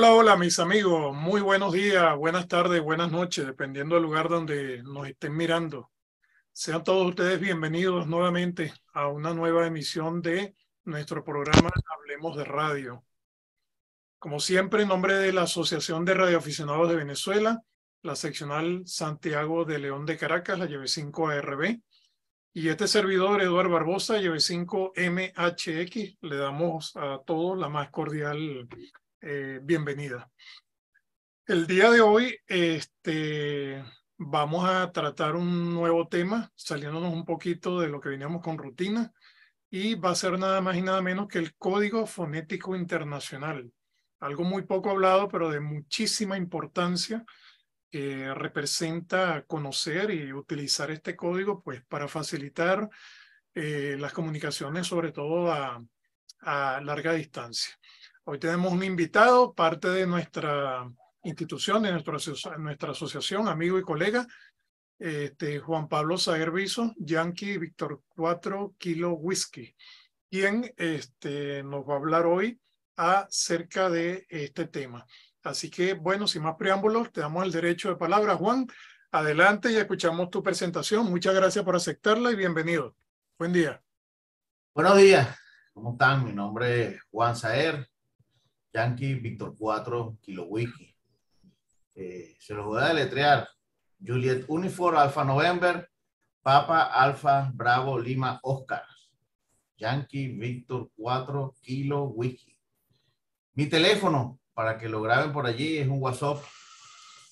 Hola, hola mis amigos, muy buenos días, buenas tardes, buenas noches, dependiendo del lugar donde nos estén mirando. Sean todos ustedes bienvenidos nuevamente a una nueva emisión de nuestro programa Hablemos de Radio. Como siempre, en nombre de la Asociación de Radioaficionados de Venezuela, la seccional Santiago de León de Caracas, la llave 5ARB, y este servidor, Eduardo Barbosa, llave 5MHX, le damos a todos la más cordial bienvenida. El día de hoy vamos a tratar un nuevo tema, saliéndonos un poquito de lo que veníamos con rutina, y va a ser nada más y nada menos que el Código Fonético Internacional. Algo muy poco hablado, pero de muchísima importancia, que representa conocer y utilizar este código pues, para facilitar las comunicaciones, sobre todo a larga distancia. Hoy tenemos un invitado, parte de nuestra institución, de nuestra asociación, amigo y colega, Juan Pablo Saer Viso, Yankee Víctor 4 Kilo Whisky, quien nos va a hablar hoy acerca de este tema. Así que, bueno, sin más preámbulos, te damos el derecho de palabra, Juan. Adelante y escuchamos tu presentación. Muchas gracias por aceptarla y bienvenido. Buen día. Buenos días, ¿cómo están? Mi nombre es Juan Saer, Yankee Víctor 4 Kilo Whisky. Se los voy a deletrear. Juliet Uniform Alpha November, Papa Alpha Bravo Lima Oscar, Yankee Víctor 4 Kilo Whisky. Mi teléfono, para que lo graben por allí, es un WhatsApp.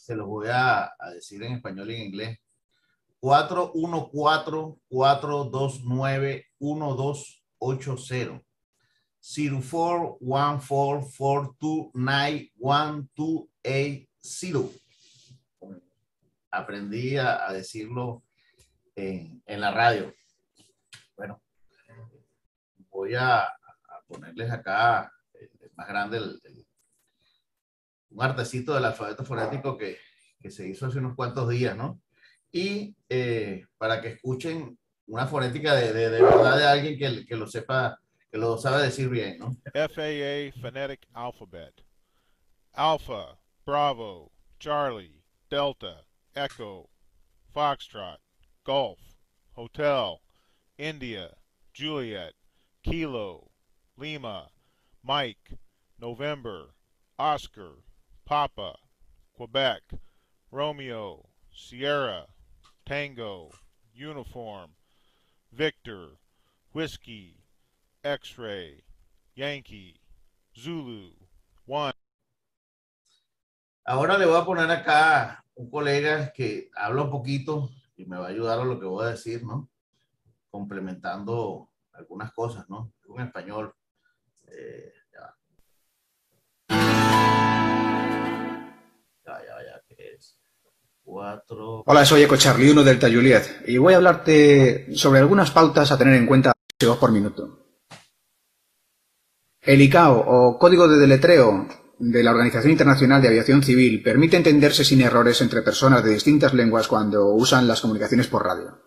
Se los voy a decir en español y en inglés. 414-429-1280. 0414429180. Aprendí a decirlo en la radio. Bueno, voy a ponerles acá más grande un artecito del alfabeto fonético que se hizo hace unos cuantos días, ¿no? Y para que escuchen una fonética de verdad de alguien que lo sepa, que lo sabe decir bien, ¿no? FAA Phonetic Alphabet. Alpha, Bravo, Charlie, Delta, Echo, Foxtrot, Golf, Hotel, India, Juliet, Kilo, Lima, Mike, November, Oscar, Papa, Quebec, Romeo, Sierra, Tango, Uniform, Victor, Whiskey, X-Ray, Yankee, Zulu, One. Ahora le voy a poner acá un colega que habla un poquito y me va a ayudar a lo que voy a decir, ¿no? Complementando algunas cosas, ¿no? En español. Ya, ¿qué es? 4. Hola, soy Eco Charlie 1 Delta Juliet y voy a hablarte sobre algunas pautas a tener en cuenta por minuto. El ICAO, o Código de Deletreo de la Organización Internacional de Aviación Civil, permite entenderse sin errores entre personas de distintas lenguas cuando usan las comunicaciones por radio.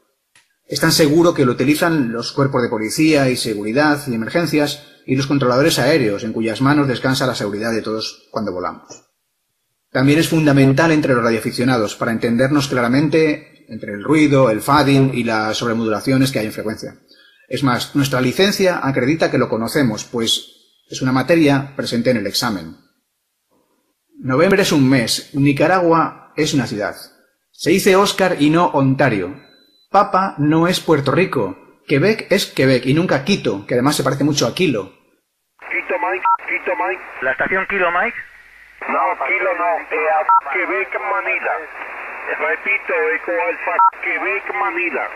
Es tan seguro que lo utilizan los cuerpos de policía y seguridad y emergencias y los controladores aéreos, en cuyas manos descansa la seguridad de todos cuando volamos. También es fundamental entre los radioaficionados para entendernos claramente entre el ruido, el fading y las sobremodulaciones que hay en frecuencia. Es más, nuestra licencia acredita que lo conocemos, pues es una materia presente en el examen. Noviembre es un mes, Nicaragua es una ciudad. Se dice Oscar y no Ontario. Papa no es Puerto Rico. Quebec es Quebec y nunca Quito, que además se parece mucho a Kilo. Quito Mike. ¿La estación Kilo Mike? No, Kilo no, Quebec Manila. Repito, Eco Alfa, Quebec Manila.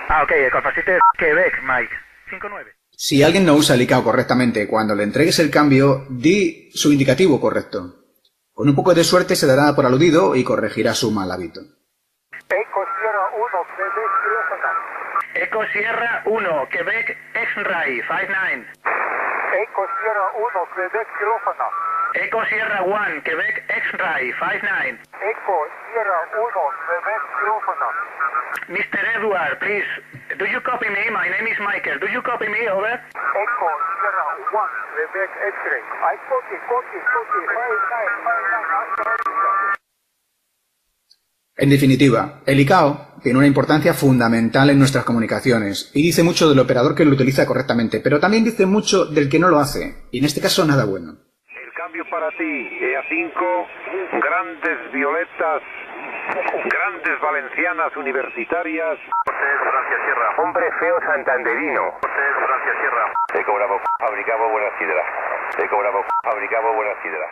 Ah, ok, el alfacete es Quebec Mike. 59. Si alguien no usa el ICAO correctamente, cuando le entregues el cambio, di su indicativo correcto. Con un poco de suerte se dará por aludido y corregirá su mal hábito. Eco Sierra 1, Quebec Kilófono. Eco Sierra 1, Quebec X-Ray 59. Eco Sierra 1, Quebec Kilófono. Eco Sierra 1, Quebec X-Ray 59. Eco Sierra 1, Quebec Kilófono. Mr. Edward, please, do you copy me? My name is Michael. Do you copy me? Over. Eco Sierra Quebec X-ray. I copy. En definitiva, el ICAO tiene una importancia fundamental en nuestras comunicaciones y dice mucho del operador que lo utiliza correctamente, pero también dice mucho del que no lo hace, y en este caso nada bueno. El cambio para ti, EA5, grandes violetas, grandes valencianas universitarias. Francia Sierra. Hombre feo santanderino. Francia Sierra. Eco Bravo, fabricamos buena sidra. Eco Bravo, fabricamos buena sidra.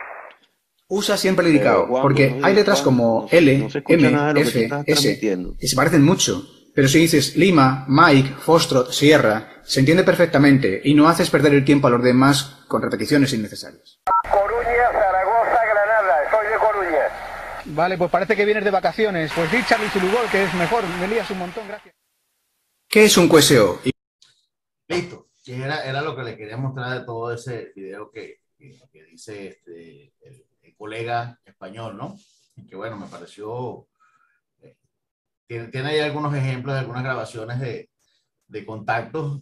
Usa siempre el ICAO, porque hay letras como L, M, F, S, que se parecen mucho, pero si dices Lima, Mike, Foxtrot, Sierra, se entiende perfectamente y no haces perder el tiempo a los demás con repeticiones innecesarias. Coruña, Zaragoza, Granada. Soy de Coruña. Vale, pues parece que vienes de vacaciones. Pues di Charlie Zulugol, que es mejor, me lías un montón, gracias. ¿Qué es un QSO? Listo. Que era lo que le quería mostrar de todo ese video que dice el colega español, ¿no? Y que bueno, me pareció... tiene ahí algunos ejemplos de algunas grabaciones de contactos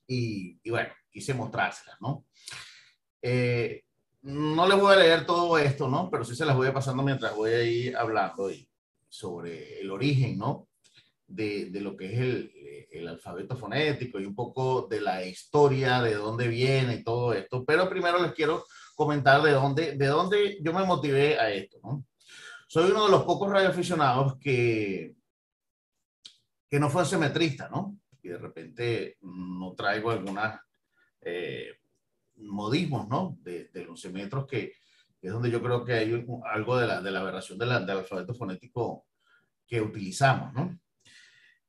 y bueno, quise mostrárselas, ¿no? No les voy a leer todo esto, ¿no? Pero sí se las voy a pasando mientras voy a ir hablando sobre el origen, ¿no? De lo que es el alfabeto fonético y un poco de la historia, de dónde viene y todo esto. Pero primero les quiero comentar de dónde yo me motivé a esto, ¿no? Soy uno de los pocos radioaficionados que no fue semetrista, ¿no? Y de repente no traigo algunas modismos, ¿no? De los semetros que es donde yo creo que hay algo de la aberración del alfabeto fonético que utilizamos, ¿no?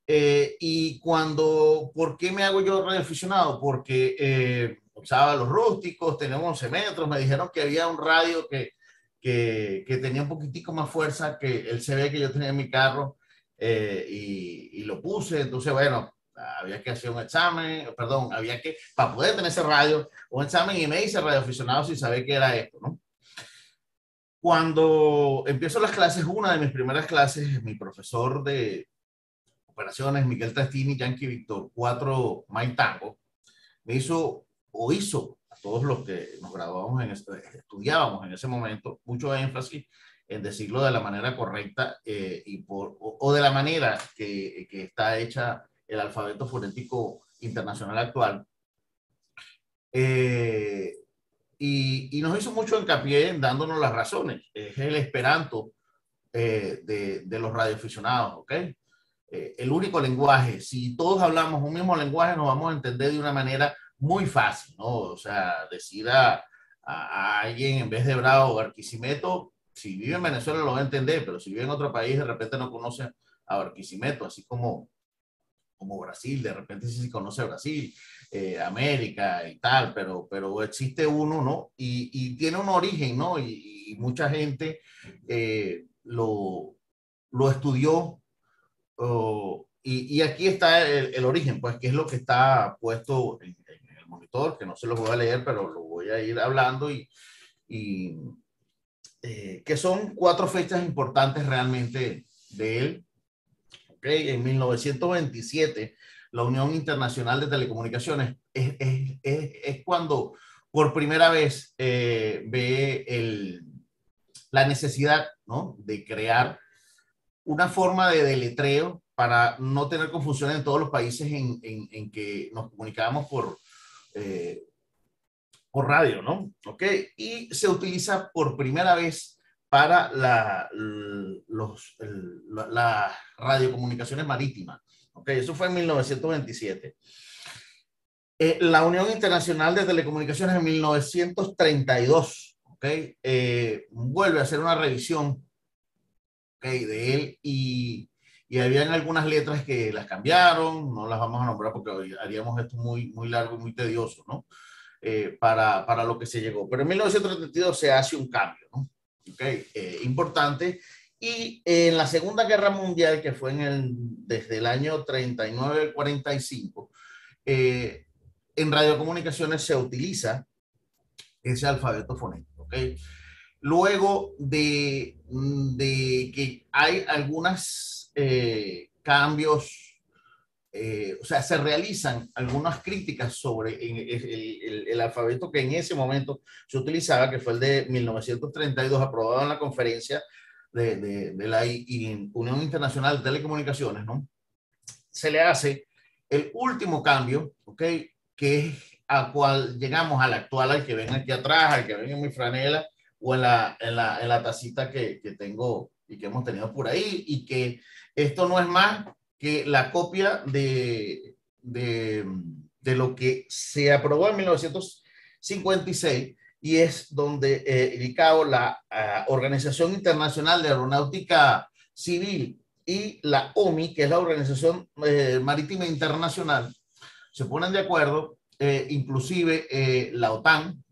Y ¿por qué me hago yo radioaficionado? Porque usaba los rústicos, tenía 11 metros, me dijeron que había un radio que tenía un poquitico más fuerza que el CB que yo tenía en mi carro y lo puse. Entonces, bueno, había que hacer un examen, perdón, para poder tener ese radio, un examen, y me hice radioaficionado sin saber qué era esto, ¿no? Cuando empiezo las clases, una de mis primeras clases, mi profesor de operaciones, Miguel Tastini, Yankee Víctor 4, Mike Tango, hizo a todos los que nos graduamos estudiábamos en ese momento, mucho énfasis en decirlo de la manera correcta o de la manera que está hecha el alfabeto fonético internacional actual. Y nos hizo mucho hincapié dándonos las razones. Es el esperanto de los radioaficionados, ¿ok? El único lenguaje, si todos hablamos un mismo lenguaje, nos vamos a entender de una manera muy fácil, ¿no? O sea, decir a alguien en vez de Bravo o Barquisimeto, si vive en Venezuela lo va a entender, pero si vive en otro país, de repente no conoce a Barquisimeto, así como Brasil, de repente sí se conoce a Brasil, América y tal, pero existe uno, ¿no? Y tiene un origen, ¿no? Y mucha gente lo estudió. Y aquí está el origen, pues, que es lo que está puesto en el monitor, que no se los voy a leer, pero lo voy a ir hablando que son 4 fechas importantes realmente de él. ¿Okay? En 1927, la Unión Internacional de Telecomunicaciones es cuando por primera vez ve la necesidad, ¿no? De crear una forma de deletreo para no tener confusión en todos los países en que nos comunicábamos por radio, ¿no? ¿Ok? Y se utiliza por primera vez para las radiocomunicaciones marítimas. ¿Ok? Eso fue en 1927. La Unión Internacional de Telecomunicaciones en 1932, ¿ok? Vuelve a hacer una revisión, ¿okay? De él y habían algunas letras que las cambiaron, no las vamos a nombrar porque hoy haríamos esto muy, muy largo y muy tedioso, ¿no? Para lo que se llegó. Pero en 1932 se hace un cambio, ¿no? Okay, importante. Y en la Segunda Guerra Mundial, que fue desde el año 39 al 45, en radiocomunicaciones se utiliza ese alfabeto fonético, ¿ok? Luego de que hay algunos cambios o sea, se realizan algunas críticas sobre el alfabeto que en ese momento se utilizaba, que fue el de 1932, aprobado en la conferencia de la Unión Internacional de Telecomunicaciones, ¿no? Se le hace el último cambio, ¿ok? Que es a cual llegamos al actual, al que ven aquí atrás, al que ven en mi franela o en la tacita que tengo y que hemos tenido por ahí, y que esto no es más que la copia de lo que se aprobó en 1956, y es donde el ICAO, la Organización Internacional de Aeronáutica Civil, y la OMI, que es la Organización Marítima Internacional, se ponen de acuerdo, inclusive la OTAN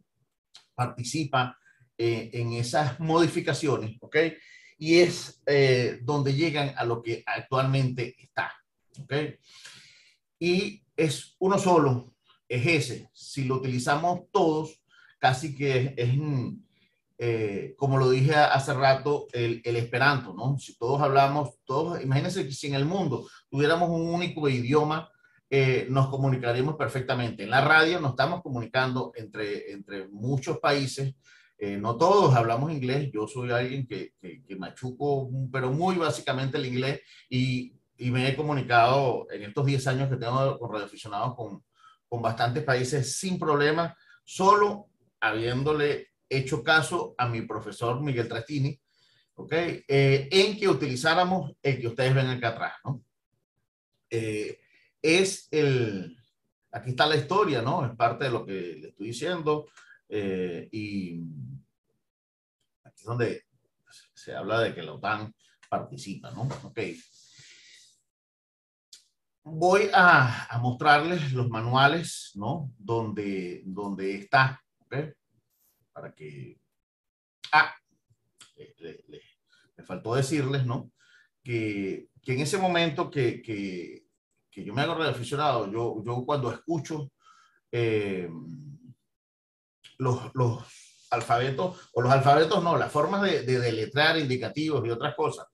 participa en esas modificaciones, ¿ok? Y es donde llegan a lo que actualmente está, ¿ok? Y es uno solo, es ese. Si lo utilizamos todos, casi que es como lo dije hace rato, el esperanto, ¿no? Si todos hablamos, todos, imagínense que si en el mundo tuviéramos un único idioma, nos comunicaríamos perfectamente. En la radio nos estamos comunicando entre muchos países. No todos hablamos inglés. Yo soy alguien que machuco, pero muy básicamente el inglés, y me he comunicado en estos 10 años que tengo con radioaficionados con bastantes países sin problema, solo habiéndole hecho caso a mi profesor Miguel Trastini, ¿ok? En que utilizáramos el que ustedes ven acá atrás, ¿no? Aquí está la historia, ¿no? Es parte de lo que le estoy diciendo, y aquí es donde se habla de que la OTAN participa, ¿no? Ok. Voy a mostrarles los manuales, ¿no? Donde está, ¿ok? Para que... le faltó decirles, ¿no? Que en ese momento que yo me hago radioaficionado, yo cuando escucho los alfabetos, o los alfabetos no, las formas de deletrear indicativos y otras cosas,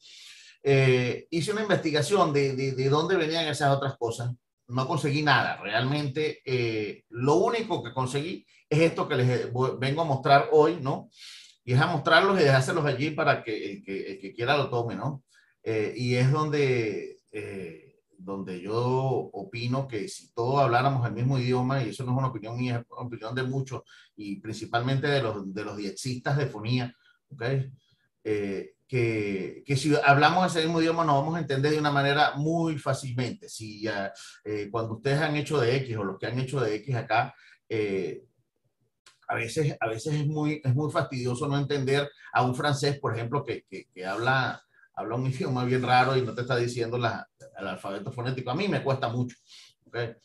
hice una investigación de dónde venían esas otras cosas. No conseguí nada, realmente. Lo único que conseguí es esto que les vengo a mostrar hoy, ¿no? Y es a mostrarlos y dejárselos allí para que el que quiera lo tome, ¿no? Y es donde yo opino que si todos habláramos el mismo idioma, y eso no es una opinión mía, es una opinión de muchos, y principalmente de los diexistas de fonía, ¿ok? Que si hablamos ese mismo idioma nos vamos a entender de una manera muy fácilmente. Si cuando ustedes han hecho de X, o los que han hecho de X acá, a veces es muy fastidioso no entender a un francés, por ejemplo, que habla un idioma bien raro y no te está diciendo el alfabeto fonético. A mí me cuesta mucho, ¿okay?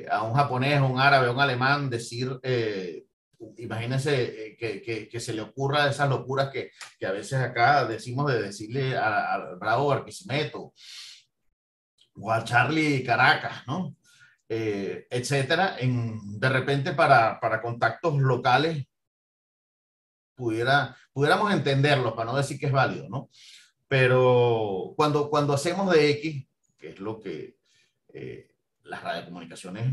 A un japonés, a un árabe, a un alemán decir, imagínense que se le ocurra esas locuras que a veces acá decimos, de decirle a Bravo Barquisimeto o a Charlie Caracas, ¿no? Etcétera. De repente para contactos locales pudiéramos entenderlo, para no decir que es válido, ¿no? Pero cuando hacemos de X, que es lo que las radiocomunicaciones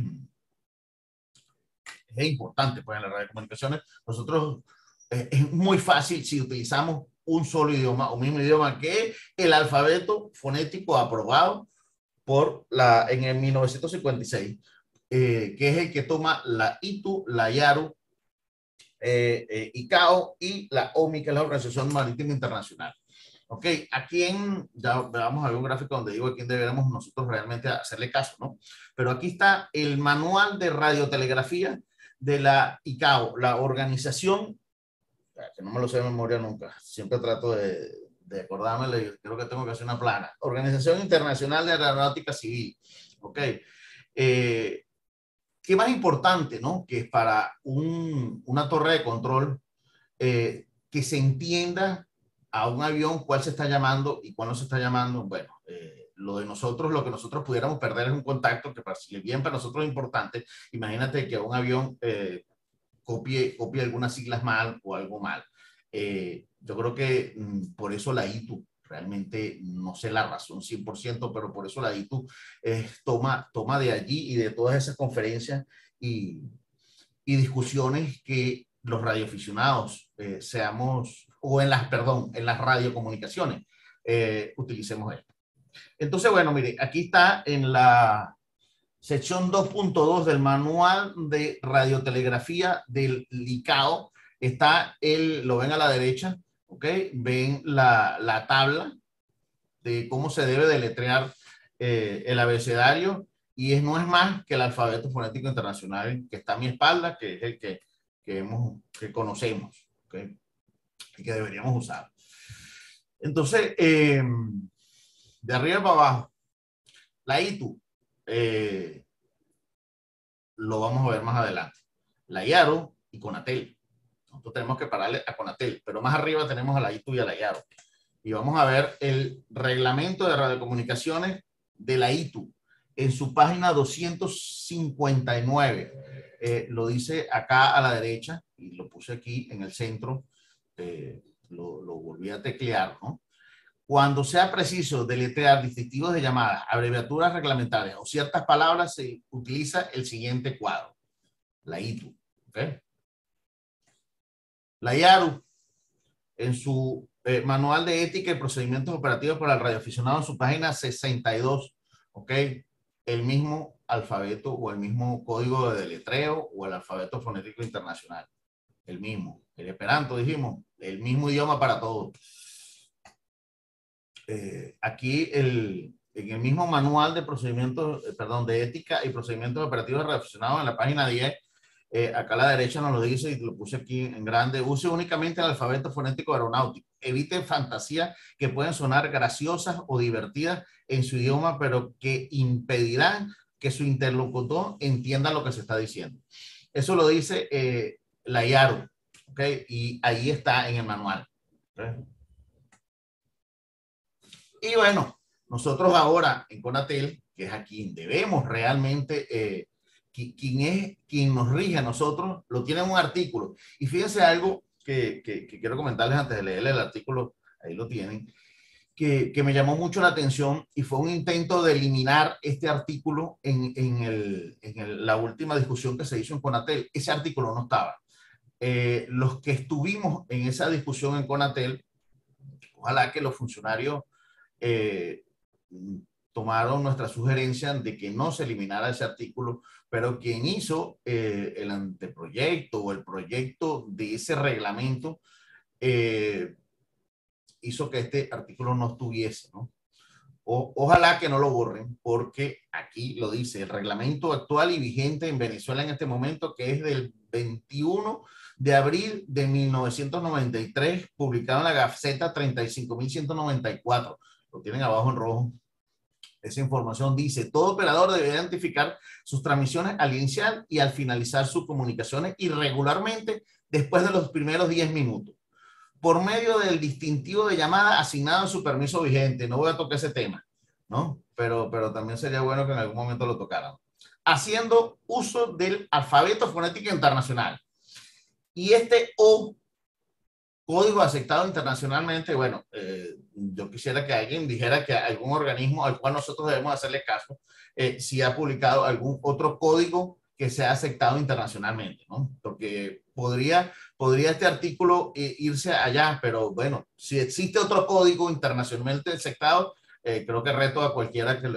es importante, pues en las radiocomunicaciones nosotros es muy fácil si utilizamos un solo idioma, o mismo idioma, que es el alfabeto fonético aprobado en el 1956, que es el que toma la ITU, la IARU, ICAO y la OMI, que es la Organización Marítima Internacional. Ok, ya vamos a ver un gráfico donde digo a quién deberíamos nosotros realmente hacerle caso, ¿no? Pero aquí está el manual de radiotelegrafía de la ICAO, la organización, que no me lo sé de memoria nunca, siempre trato de acordármelo, y creo que tengo que hacer una plana. Organización Internacional de Aeronáutica Civil, ok. ¿Qué más importante, no? Que es para una torre de control, que se entienda a un avión cuál se está llamando y cuál no se está llamando. Bueno, lo que nosotros pudiéramos perder es un contacto que si bien para nosotros es importante. Imagínate que a un avión copie algunas siglas mal o algo mal. Yo creo que por eso la ITU realmente no sé la razón 100%, pero por eso la ITU toma de allí y de todas esas conferencias y discusiones que los radioaficionados seamos, o en las radiocomunicaciones, utilicemos esto. Entonces, bueno, mire, aquí está en la sección 2.2 del manual de radiotelegrafía del ICAO, lo ven a la derecha, ¿ok? Ven la tabla de cómo se debe deletrear el abecedario, y no es más que el alfabeto fonético internacional que está a mi espalda, que es el que conocemos, ¿okay? Y que deberíamos usar. Entonces, de arriba para abajo, la ITU, lo vamos a ver más adelante. La IARO y CONATEL. Nosotros tenemos que pararle a CONATEL, pero más arriba tenemos a la ITU y a la IARO. Y vamos a ver el reglamento de radiocomunicaciones de la ITU en su página 259. Lo dice acá a la derecha, y lo puse aquí en el centro, lo volví a teclear, ¿no? Cuando sea preciso deletrear distintivos de llamadas, abreviaturas reglamentarias o ciertas palabras, se utiliza el siguiente cuadro. La ITU. ¿Okay? La IARU, en su manual de ética y procedimientos operativos para el radioaficionado, en su página 62, ¿ok? El mismo alfabeto o el mismo código de deletreo o el alfabeto fonético internacional. El mismo. El esperanto, dijimos, el mismo idioma para todos. Aquí en el mismo manual de procedimientos, de ética y procedimientos operativos de radioaficionados, en la página 10, acá a la derecha nos lo dice, y lo puse aquí en grande: use únicamente el alfabeto fonético aeronáutico. Evite fantasías que pueden sonar graciosas o divertidas en su idioma, pero que impedirán que su interlocutor entienda lo que se está diciendo. Eso lo dice la IARO, ¿ok? Y ahí está en el manual. ¿Okay? Y bueno, nosotros ahora en CONATEL, que es a quien debemos realmente, quien nos rige a nosotros, lo tiene en un artículo. Y fíjense algo que quiero comentarles antes de leerle el artículo, ahí lo tienen, que me llamó mucho la atención, y fue un intento de eliminar este artículo en la última discusión que se hizo en CONATEL. Ese artículo no estaba. Los que estuvimos en esa discusión en CONATEL, ojalá que los funcionarios tomaron nuestra sugerencia de que no se eliminara ese artículo, pero quien hizo el anteproyecto o el proyecto de ese reglamento hizo que este artículo no estuviese, ¿no? Ojalá que no lo borren, porque aquí lo dice: el reglamento actual y vigente en Venezuela en este momento, que es del 21 de abril de 1993, publicado en la Gaceta 35.194. Lo tienen abajo en rojo. Esa información dice: todo operador debe identificar sus transmisiones al iniciar y al finalizar sus comunicaciones, y regularmente después de los primeros 10 minutos, por medio del distintivo de llamada asignado en su permiso vigente. No voy a tocar ese tema, ¿no? Pero también sería bueno que en algún momento lo tocaran. Haciendo uso del alfabeto fonético internacional. Y este O, código aceptado internacionalmente, bueno, yo quisiera que alguien dijera que algún organismo al cual nosotros debemos hacerle caso, si ha publicado algún otro código que sea aceptado internacionalmente, ¿no? Porque podría este artículo irse allá, pero bueno, si existe otro código internacionalmente aceptado, creo que reto a cualquiera a que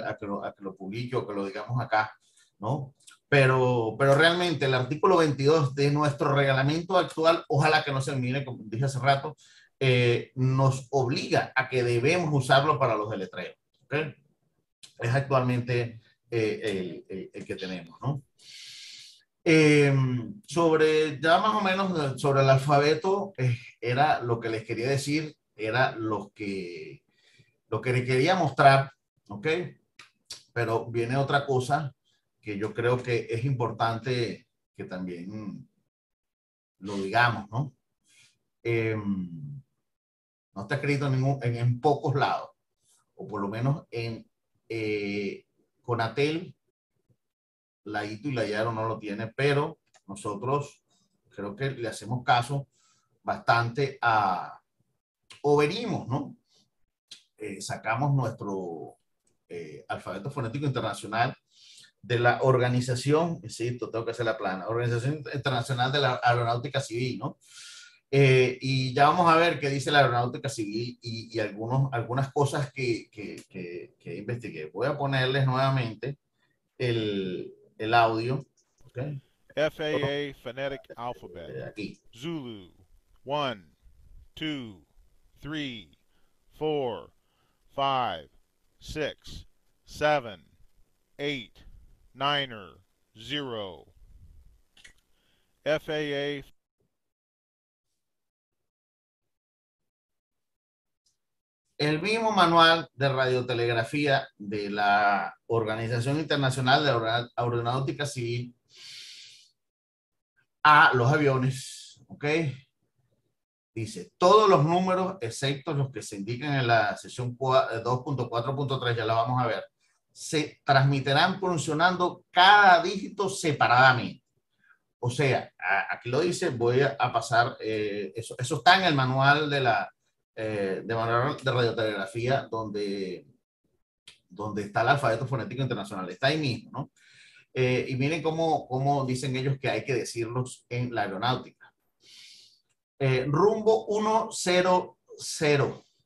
lo publique o que lo digamos acá, ¿no? Pero realmente el artículo 22 de nuestro reglamento actual, ojalá que no se elimine, como dije hace rato, nos obliga a que debemos usarlo para los deletreos, ¿okay? Es actualmente el que tenemos, ¿no? Ya más o menos sobre el alfabeto, era lo que les quería decir, era lo que les quería mostrar, ¿ok? Pero viene otra cosa que yo creo que es importante que también lo digamos, ¿no? No está escrito en pocos lados, o por lo menos en CONATEL, la ITU y la IARO no lo tiene, pero nosotros creo que le hacemos caso bastante o venimos, ¿no? sacamos nuestro alfabeto fonético internacional de la organización, insisto, tengo que hacer la plana, Organización Internacional de la Aeronáutica Civil, ¿no? Y ya vamos a ver qué dice la Aeronáutica Civil y algunas cosas que investigué. Voy a ponerles nuevamente el audio. Okay. FAA Phonetic Alphabet. Aquí. Zulu, 1, 2, 3, 4, 5, 6, 7, 8, 9, 0. FAA. El mismo manual de radiotelegrafía de la Organización Internacional de Aeronáutica Civil a los aviones, ¿ok? Dice, todos los números, excepto los que se indican en la sección 2.4.3, ya la vamos a ver, se transmitirán pronunciando cada dígito separadamente. O sea, aquí lo dice, voy a pasar, eso está en el manual de manual de radiotelegrafía donde está el alfabeto fonético internacional, está ahí mismo, ¿no? Y miren cómo dicen ellos que hay que decirlos en la aeronáutica. Rumbo 100,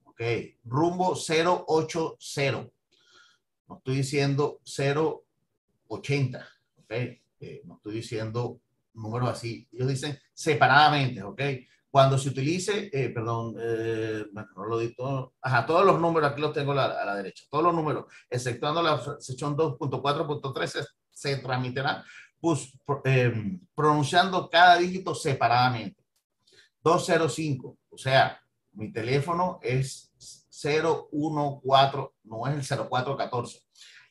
ok, rumbo 080, no estoy diciendo 080, ok, no estoy diciendo números así, ellos dicen separadamente, ok. Cuando se utilice, perdón, no lo di todo, ajá, todos los números, aquí los tengo a la derecha, todos los números, exceptuando la sección 2.4.13, se transmitirán pues, pronunciando cada dígito separadamente. 205, o sea, mi teléfono es 014, no es el 0414.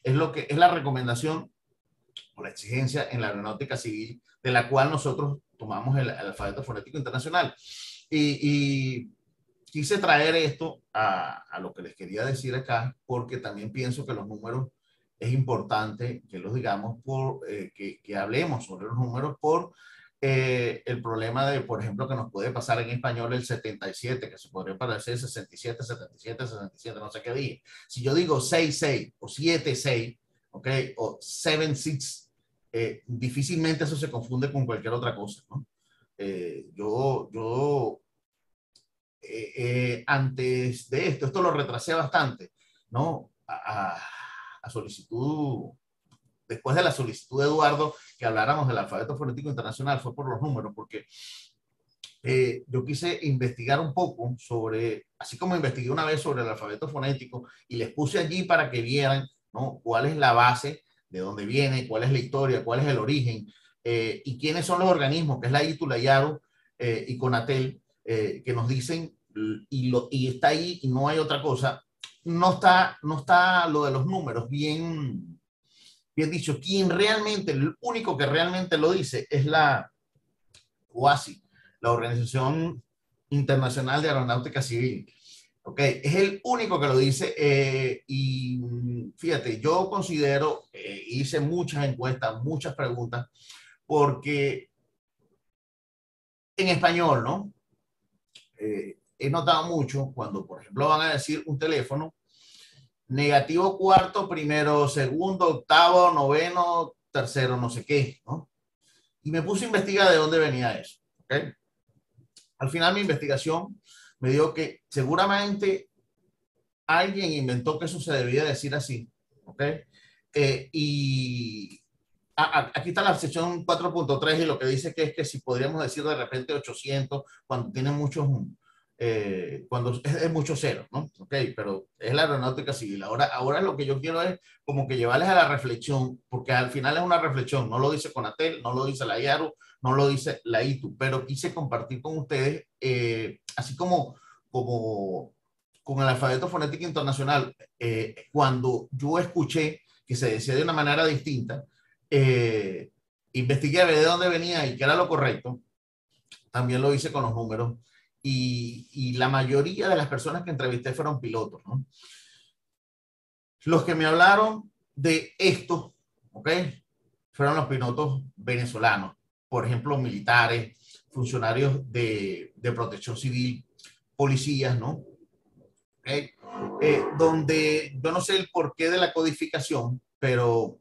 Es lo que es la recomendación o la exigencia en la aeronáutica civil, de la cual nosotros tomamos el alfabeto fonético internacional. Y quise traer esto a lo que les quería decir acá, porque también pienso que los números es importante que los digamos, que hablemos sobre los números por el problema de, por ejemplo, que nos puede pasar en español el 77, que se podría parecer 67, 77, 67, no sé qué dije. Si yo digo 66 o 76, ¿ok? O 76, difícilmente eso se confunde con cualquier otra cosa, ¿no? Antes de esto lo retrasé bastante, ¿no? A solicitud, después de la solicitud de Eduardo, que habláramos del alfabeto fonético internacional, fue por los números, porque yo quise investigar un poco sobre, así como investigué una vez sobre el alfabeto fonético, y les puse allí para que vieran, ¿no? Cuál es la base, de dónde viene, cuál es la historia, cuál es el origen, y quiénes son los organismos, que es la ITU, la IARO y CONATEL, que nos dicen, y está ahí y no hay otra cosa. No está lo de los números bien dicho. Quien realmente, el único que realmente lo dice es la OASI, la Organización Internacional de Aeronáutica Civil. Ok, es el único que lo dice, y fíjate, yo considero, hice muchas encuestas, muchas preguntas, porque en español, ¿no? He notado mucho cuando, por ejemplo, van a decir un teléfono, negativo cuarto, primero, segundo, octavo, noveno, tercero, no sé qué, ¿no? Y me puse a investigar de dónde venía eso, ¿ok? Al final mi investigación me dio que seguramente alguien inventó que eso se debía decir así, ¿ok? Y aquí está la sección 4.3 y lo que dice que es que si podríamos decir de repente 800 cuando tiene muchos, cuando es mucho cero, ¿no? Ok, pero es la aeronáutica civil. Ahora lo que yo quiero es como que llevarles a la reflexión, porque al final es una reflexión, no lo dice CONATEL, no lo dice la IARO, no lo dice la ITU, pero quise compartir con ustedes, así como con el alfabeto fonético internacional, cuando yo escuché que se decía de una manera distinta, investigué a ver de dónde venía y qué era lo correcto. También lo hice con los números, y la mayoría de las personas que entrevisté fueron pilotos, ¿no? Los que me hablaron de esto, ¿ok? Fueron los pilotos venezolanos, por ejemplo, militares, funcionarios de protección civil, policías, ¿no? ¿Okay? donde yo no sé el porqué de la codificación, pero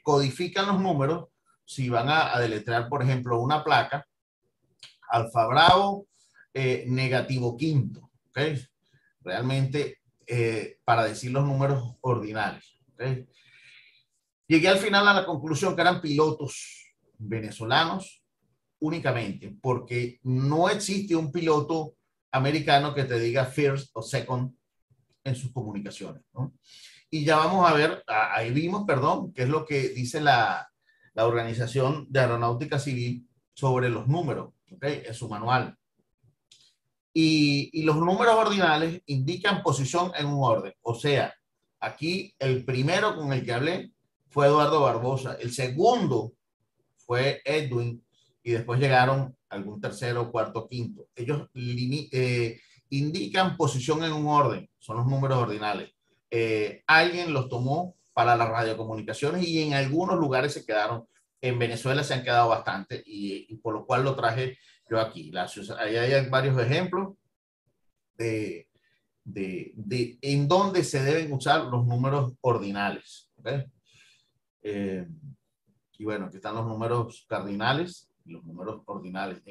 codifican los números. Si van a deletrear, por ejemplo, una placa, Alfa Bravo, negativo quinto, ¿ok? Realmente para decir los números ordinales, ¿ok? Llegué al final a la conclusión que eran pilotos venezolanos únicamente, porque no existe un piloto americano que te diga first o second en sus comunicaciones, ¿no? Y ya vamos a ver, ahí vimos, perdón, qué es lo que dice la Organización de Aeronáutica Civil sobre los números, ¿ok? En su manual. Y los números ordinales indican posición en un orden. O sea, aquí el primero con el que hablé fue Eduardo Barbosa, el segundo fue Edwin, y después llegaron algún tercero, cuarto, quinto. Ellos indican posición en un orden, son los números ordinales. Alguien los tomó para las radiocomunicaciones y en algunos lugares se quedaron. En Venezuela se han quedado bastante y por lo cual lo traje yo aquí. Ahí hay varios ejemplos de en dónde se deben usar los números ordinales, ¿okay? Y bueno, aquí están los números cardinales y los números ordinales.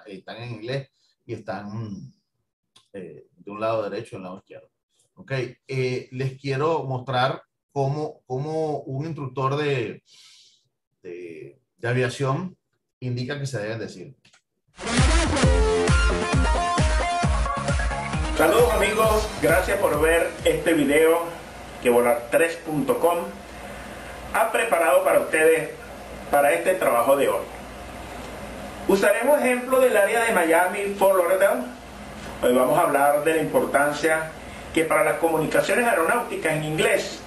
Están en inglés y están de un lado derecho y del lado izquierdo. Ok, les quiero mostrar cómo un instructor de aviación indica que se deben decir. Saludos amigos, gracias por ver este video que Volar3.com ha preparado para ustedes para este trabajo de hoy. Usaremos ejemplo del área de Miami, Fort Lauderdale. Hoy vamos a hablar de la importancia que para las comunicaciones aeronáuticas en inglés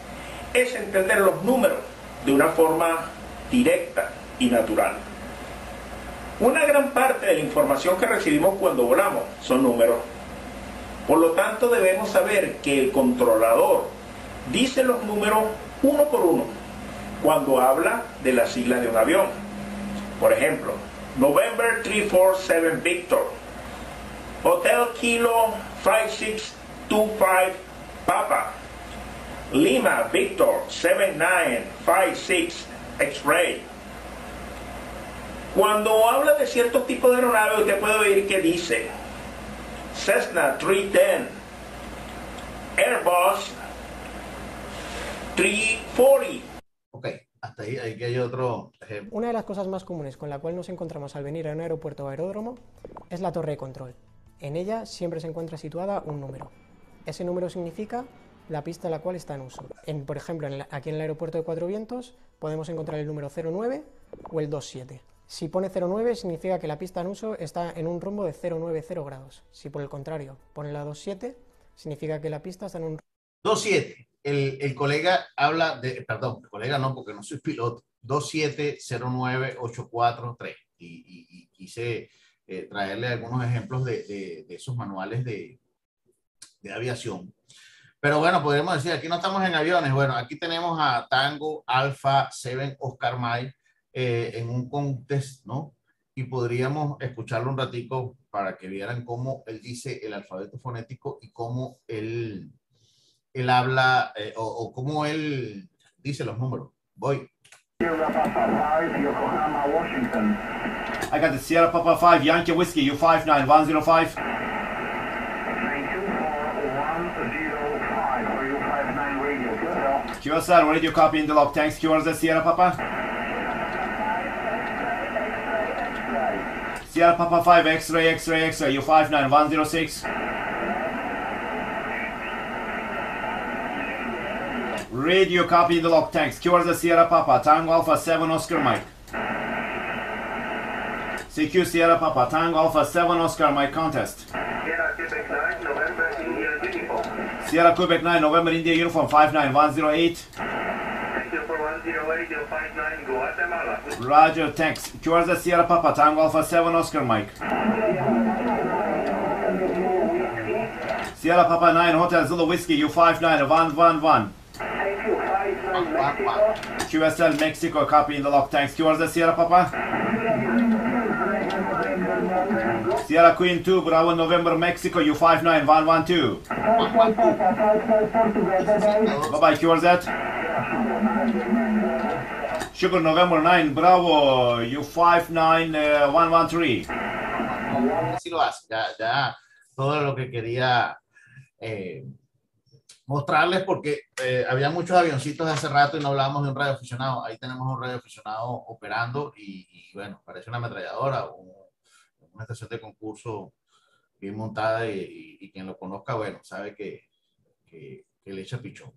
es entender los números de una forma directa y natural. Una gran parte de la información que recibimos cuando volamos son números. Por lo tanto, debemos saber que el controlador dice los números uno por uno cuando habla de las siglas de un avión. Por ejemplo, November 347 Victor, Hotel Kilo 5625 Papa, Lima Victor 7956 X-Ray. Cuando habla de ciertos tipos de aeronaves, usted puede oír que dice Cessna 310, Airbus 340. Ok, hasta ahí hay otro ejemplo. Una de las cosas más comunes con la cual nos encontramos al venir a un aeropuerto o aeródromo es la torre de control. En ella siempre se encuentra situada un número. Ese número significa la pista la cual está en uso. Por ejemplo, aquí en el aeropuerto de Cuatro Vientos podemos encontrar el número 09 o el 27. Si pone 09 significa que la pista en uso está en un rumbo de 090 grados. Si por el contrario pone la 27, significa que la pista está en un... 27. El colega habla de... Perdón, el colega no, porque no soy piloto. 2709843. Y quise traerle algunos ejemplos de esos manuales de aviación. Pero bueno, podríamos decir, aquí no estamos en aviones. Bueno, aquí tenemos a Tango Alpha 7 Oscar Mike en un contest, ¿no? Y podríamos escucharlo un ratico para que vieran cómo él dice el alfabeto fonético y cómo él habla o cómo él dice los números. Voy. I got the Sierra Papa 5 Yankee Whiskey, U59105. QSL, radio copy in the log. Thanks, QRZ Sierra Papa. Sierra Papa 5 X-ray, X-ray, X-ray, U59106. Radio copy in the log. Thanks, QRZ Sierra Papa, Tango Alpha 7 Oscar Mike. CQ Sierra Papa, Tango Alpha 7 Oscar Mike contest. Sierra Quebec 9 November India Uniform 59108. Roger, thanks. QRZ Sierra Papa, Tango Alpha 7 Oscar Mike. Sierra Papa 9 Hotel Zulu Whiskey U59111. QSL Mexico, copy in the log. Thanks. QRZ Sierra Papa. Sierra Queen 2, Bravo November Mexico, U59112. Bye-bye, who was that? Sugar November 9, Bravo, U59113. Así lo hace, ya todo lo que quería mostrarles, porque había muchos avioncitos de hace rato y no hablábamos de un radioaficionado. Ahí tenemos un radioaficionado operando y bueno, parece una ametralladora o una estación de concurso bien montada y quien lo conozca, bueno, sabe que le echa pichón.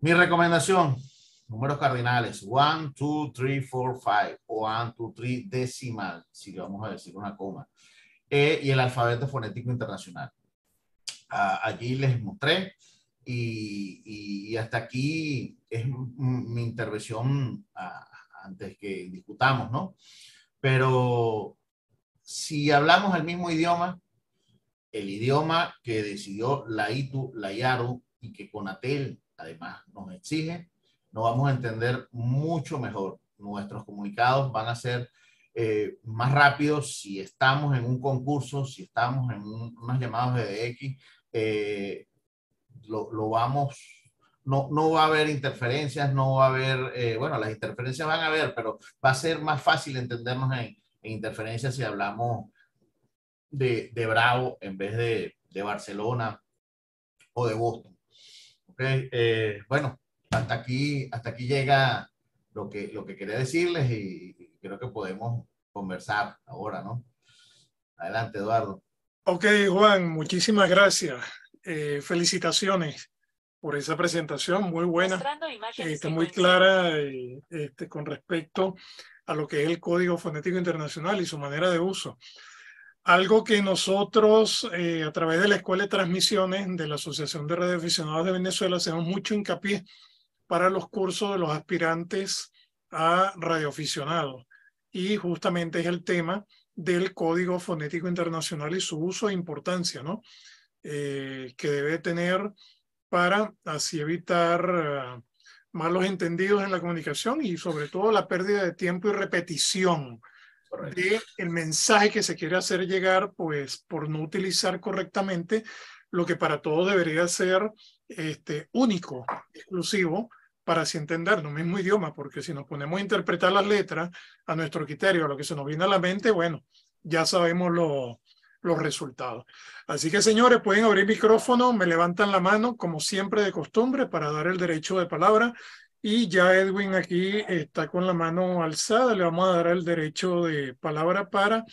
Mi recomendación, números cardinales, 1, 2, 3, 4, 5, o 1, 2, 3 decimal, si le vamos a decir una coma, y el alfabeto fonético internacional. Allí les mostré y hasta aquí es mi intervención antes que discutamos, ¿no? Pero si hablamos el mismo idioma, el idioma que decidió la ITU, la IARU y que CONATEL además nos exige, nos vamos a entender mucho mejor. Nuestros comunicados van a ser más rápidos si estamos en un concurso, si estamos en unas llamadas de DX, no va a haber interferencias, no va a haber, bueno, las interferencias van a haber, pero va a ser más fácil entendernos en interferencias si hablamos de Bravo en vez de Barcelona o de Boston. Okay. Bueno, hasta aquí llega lo que quería decirles y creo que podemos conversar ahora, ¿no? Adelante, Eduardo. Ok, Juan, muchísimas gracias. Felicitaciones por esa presentación, muy buena, muy clara con respecto a lo que es el Código Fonético Internacional y su manera de uso. Algo que nosotros, a través de la Escuela de Transmisiones de la Asociación de Radioaficionados de Venezuela, hacemos mucho hincapié para los cursos de los aspirantes a radioaficionados. Y justamente es el tema del Código Fonético Internacional y su uso e importancia, ¿no? Que debe tener para así evitar malos entendidos en la comunicación y sobre todo la pérdida de tiempo y repetición del mensaje que se quiere hacer llegar, pues por no utilizar correctamente lo que para todos debería ser único, exclusivo, para así entender el mismo idioma, porque si nos ponemos a interpretar las letras a nuestro criterio, a lo que se nos viene a la mente, bueno, ya sabemos los resultados. Así que, señores, pueden abrir micrófono, me levantan la mano, como siempre de costumbre, para dar el derecho de palabra. Y ya Edwin aquí está con la mano alzada, le vamos a dar el derecho de palabra para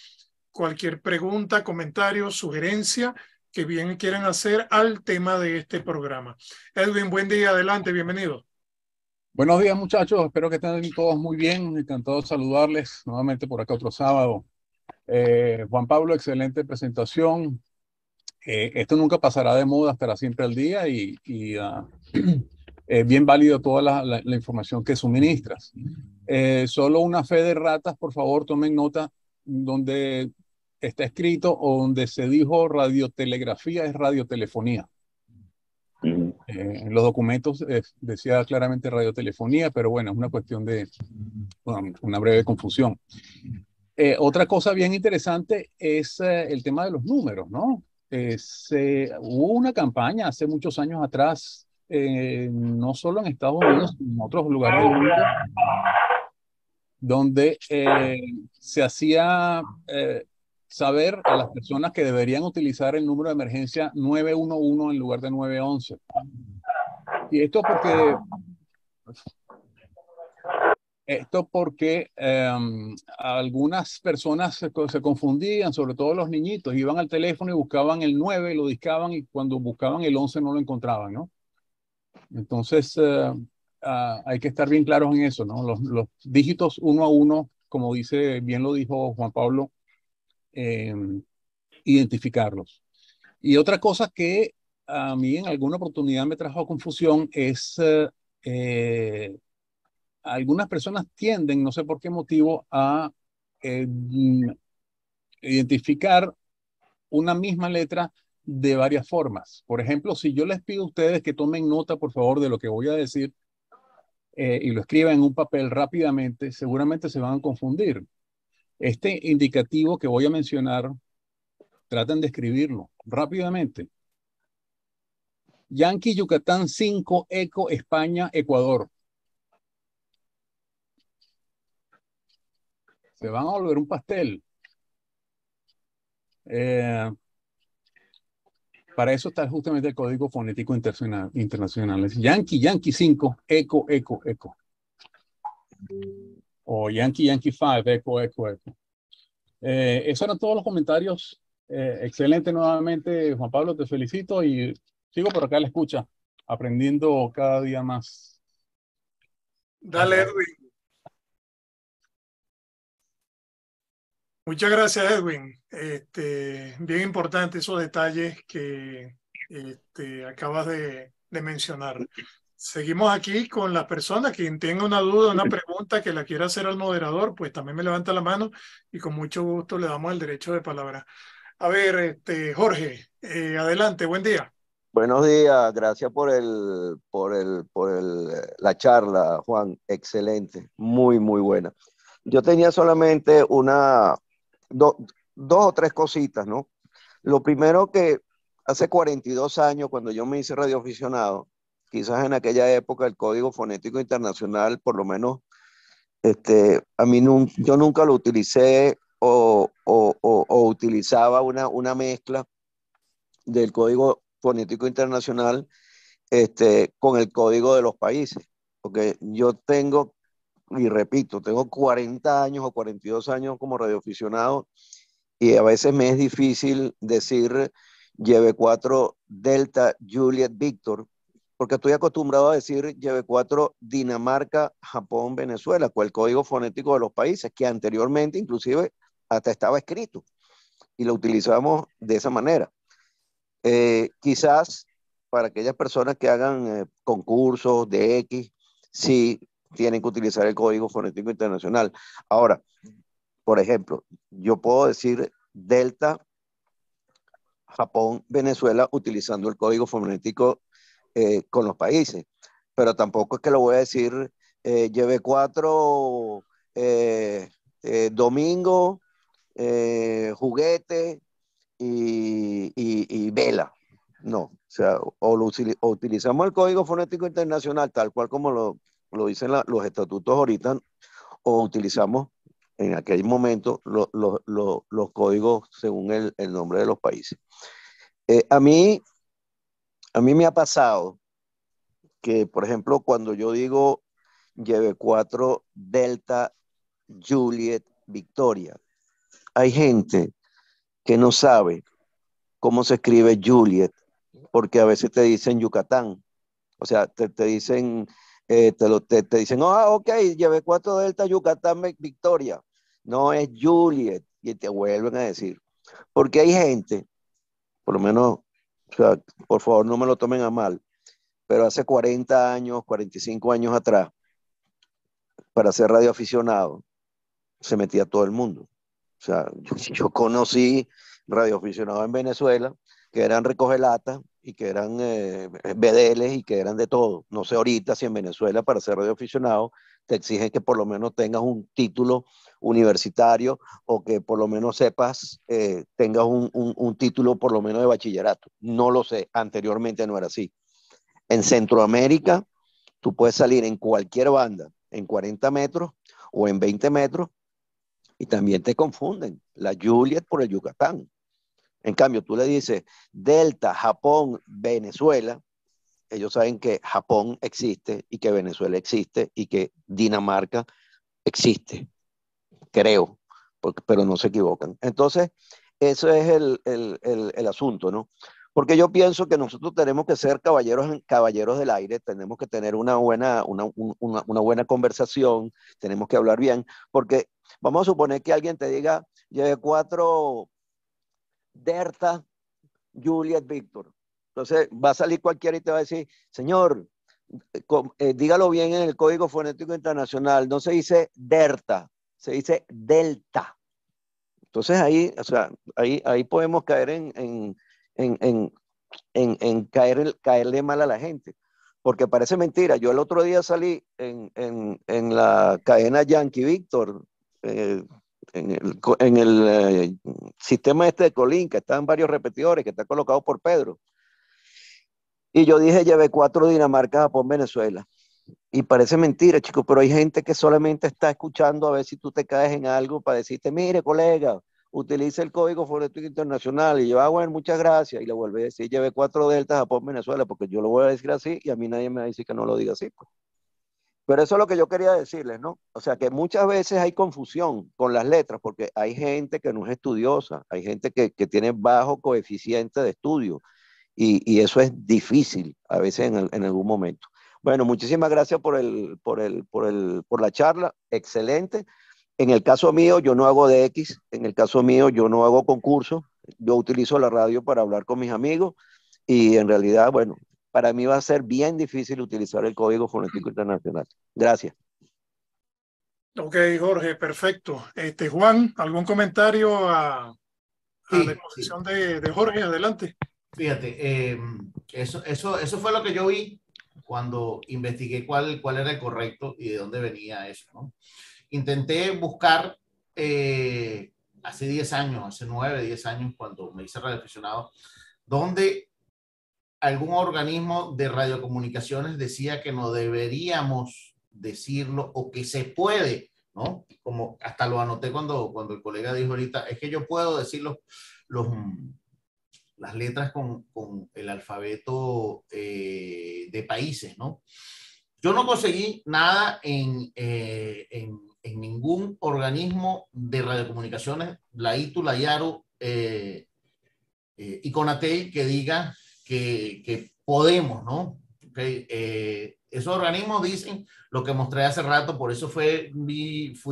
cualquier pregunta, comentario, sugerencia que bien quieran hacer al tema de este programa. Edwin, buen día, adelante, bienvenido. Buenos días, muchachos, espero que estén todos muy bien, encantado de saludarles nuevamente por acá otro sábado. Juan Pablo, excelente presentación. Esto nunca pasará de moda, estará siempre al día y bien válido toda la información que suministras. Solo una fe de ratas, por favor, tomen nota donde está escrito o donde se dijo radiotelegrafía es radiotelefonía. En los documentos decía claramente radiotelefonía, pero bueno, es una cuestión de una breve confusión. Otra cosa bien interesante es el tema de los números, ¿no? Hubo una campaña hace muchos años atrás, no solo en Estados Unidos, sino en otros lugares del mundo, donde se hacía saber a las personas que deberían utilizar el número de emergencia 911 en lugar de 911. Y esto porque algunas personas se confundían, sobre todo los niñitos, iban al teléfono y buscaban el 9, lo discaban y cuando buscaban el 11 no lo encontraban, ¿no? Entonces hay que estar bien claros en eso, ¿no? Los dígitos 1 a 1, como bien lo dijo Juan Pablo, identificarlos. Y otra cosa que a mí en alguna oportunidad me trajo confusión es algunas personas tienden, no sé por qué motivo, a identificar una misma letra de varias formas. Por ejemplo, si yo les pido a ustedes que tomen nota, por favor, de lo que voy a decir y lo escriban en un papel rápidamente, seguramente se van a confundir. Este indicativo que voy a mencionar, traten de escribirlo rápidamente. Yankee Yucatán 5, Eco, España, Ecuador. Se van a volver un pastel. Para eso está justamente el Código Fonético Internacional. Es Yankee 5, Eco, Eco, Eco. O Yankee 5, Eco, Eco, Eco. Esos eran todos los comentarios. Excelente nuevamente, Juan Pablo, te felicito y sigo por acá a la escucha, aprendiendo cada día más. Dale, Edwin. Muchas gracias, Edwin. Bien importante esos detalles que acabas de mencionar. Seguimos aquí con las personas. Quien tenga una duda, una pregunta que la quiera hacer al moderador, pues también me levanta la mano y con mucho gusto le damos el derecho de palabra. A ver, Jorge, adelante, buen día. Buenos días, gracias por la charla, Juan, excelente, muy, muy buena. Yo tenía solamente dos o tres cositas, ¿no? Lo primero que hace 42 años, cuando yo me hice radioaficionado, quizás en aquella época el Código Fonético Internacional, por lo menos, yo nunca lo utilicé o utilizaba una mezcla del Código Fonético Internacional con el código de los países. Porque yo tengo, y repito, tengo 40 años o 42 años como radioaficionado y a veces me es difícil decir lleve 4 Delta Juliet Víctor, porque estoy acostumbrado a decir lleve 4 Dinamarca, Japón, Venezuela, con el código fonético de los países, que anteriormente inclusive hasta estaba escrito y lo utilizamos de esa manera. Quizás para aquellas personas que hagan concursos de X, sí tienen que utilizar el Código Fonético Internacional. Ahora, por ejemplo, yo puedo decir Delta, Japón, Venezuela, utilizando el Código Fonético con los países, pero tampoco es que lo voy a decir lleve 4 domingo, juguete y vela. No, o sea, o utilizamos el Código Fonético Internacional tal cual como lo dicen los estatutos ahorita, o utilizamos en aquel momento los códigos según el nombre de los países. A mí me ha pasado que, por ejemplo, cuando yo digo lleve 4 Delta Juliet Victoria, hay gente que no sabe cómo se escribe Juliet, porque a veces te dicen Yucatán, o sea, te dicen, te dicen, ok, llevé 4 Delta Yucatán Victoria, no es Juliet, y te vuelven a decir, porque hay gente, por lo menos, o sea, por favor no me lo tomen a mal, pero hace 40 años, 45 años atrás, para ser radioaficionado, se metía todo el mundo. O sea, yo conocí radioaficionados en Venezuela que eran recogelata y que eran bedeles y que eran de todo. No sé ahorita si en Venezuela para ser radioaficionado te exigen que por lo menos tengas un título universitario o que por lo menos sepas, tengas un título por lo menos de bachillerato. No lo sé, anteriormente no era así. En Centroamérica, tú puedes salir en cualquier banda, en 40 metros o en 20 metros, y también te confunden la Juliet por el Yucatán. En cambio, tú le dices Delta, Japón, Venezuela, ellos saben que Japón existe y que Venezuela existe y que Dinamarca existe, creo, pero no se equivocan. Entonces, eso es el asunto, ¿no? Porque yo pienso que nosotros tenemos que ser caballeros del aire, tenemos que tener una buena conversación, tenemos que hablar bien, porque vamos a suponer que alguien te diga, lleve 4 Delta Juliet Víctor. Entonces va a salir cualquiera y te va a decir, señor, dígalo bien en el Código Fonético Internacional, no se dice Delta, se dice Delta. Entonces ahí, o sea, ahí podemos caer en caerle mal a la gente, porque parece mentira. Yo el otro día salí en la cadena Yankee Víctor, en el sistema este de Colín, que está en varios repetidores, que está colocado por Pedro. Y yo dije, llevé 4 Dinamarca, Japón, Venezuela. Y parece mentira, chicos, pero hay gente que solamente está escuchando a ver si tú te caes en algo para decirte, mire, colega, utiliza el código fonético internacional. Y yo, bueno, muchas gracias. Y le vuelvo a decir, llevé 4 deltas, Japón, Venezuela, porque yo lo voy a decir así y a mí nadie me va a decir que no lo diga así, pues. Pero eso es lo que yo quería decirles, ¿no? O sea, que muchas veces hay confusión con las letras, porque hay gente que no es estudiosa, hay gente que tiene bajo coeficiente de estudio, y eso es difícil a veces en algún momento. Bueno, muchísimas gracias por la charla, excelente. En el caso mío, yo no hago DX, en el caso mío, yo no hago concursos, yo utilizo la radio para hablar con mis amigos, y en realidad, bueno, para mí va a ser bien difícil utilizar el Código Fonético Internacional. Gracias. Ok, Jorge, perfecto. Juan, ¿algún comentario a la exposición de Jorge? Adelante. Fíjate, eso fue lo que yo vi cuando investigué cuál era el correcto y de dónde venía eso, ¿no? Intenté buscar hace 10 años, hace 9, 10 años, cuando me hice radioaficionado, donde algún organismo de radiocomunicaciones decía que no deberíamos decirlo o que se puede, ¿no? Como hasta lo anoté cuando el colega dijo ahorita, es que yo puedo decir las letras con el alfabeto de países, ¿no? Yo no conseguí nada en ningún organismo de radiocomunicaciones, la ITU, la IARU y CONATEL, que diga que podemos, ¿no? Okay. Esos organismos dicen lo que mostré hace rato, por eso fui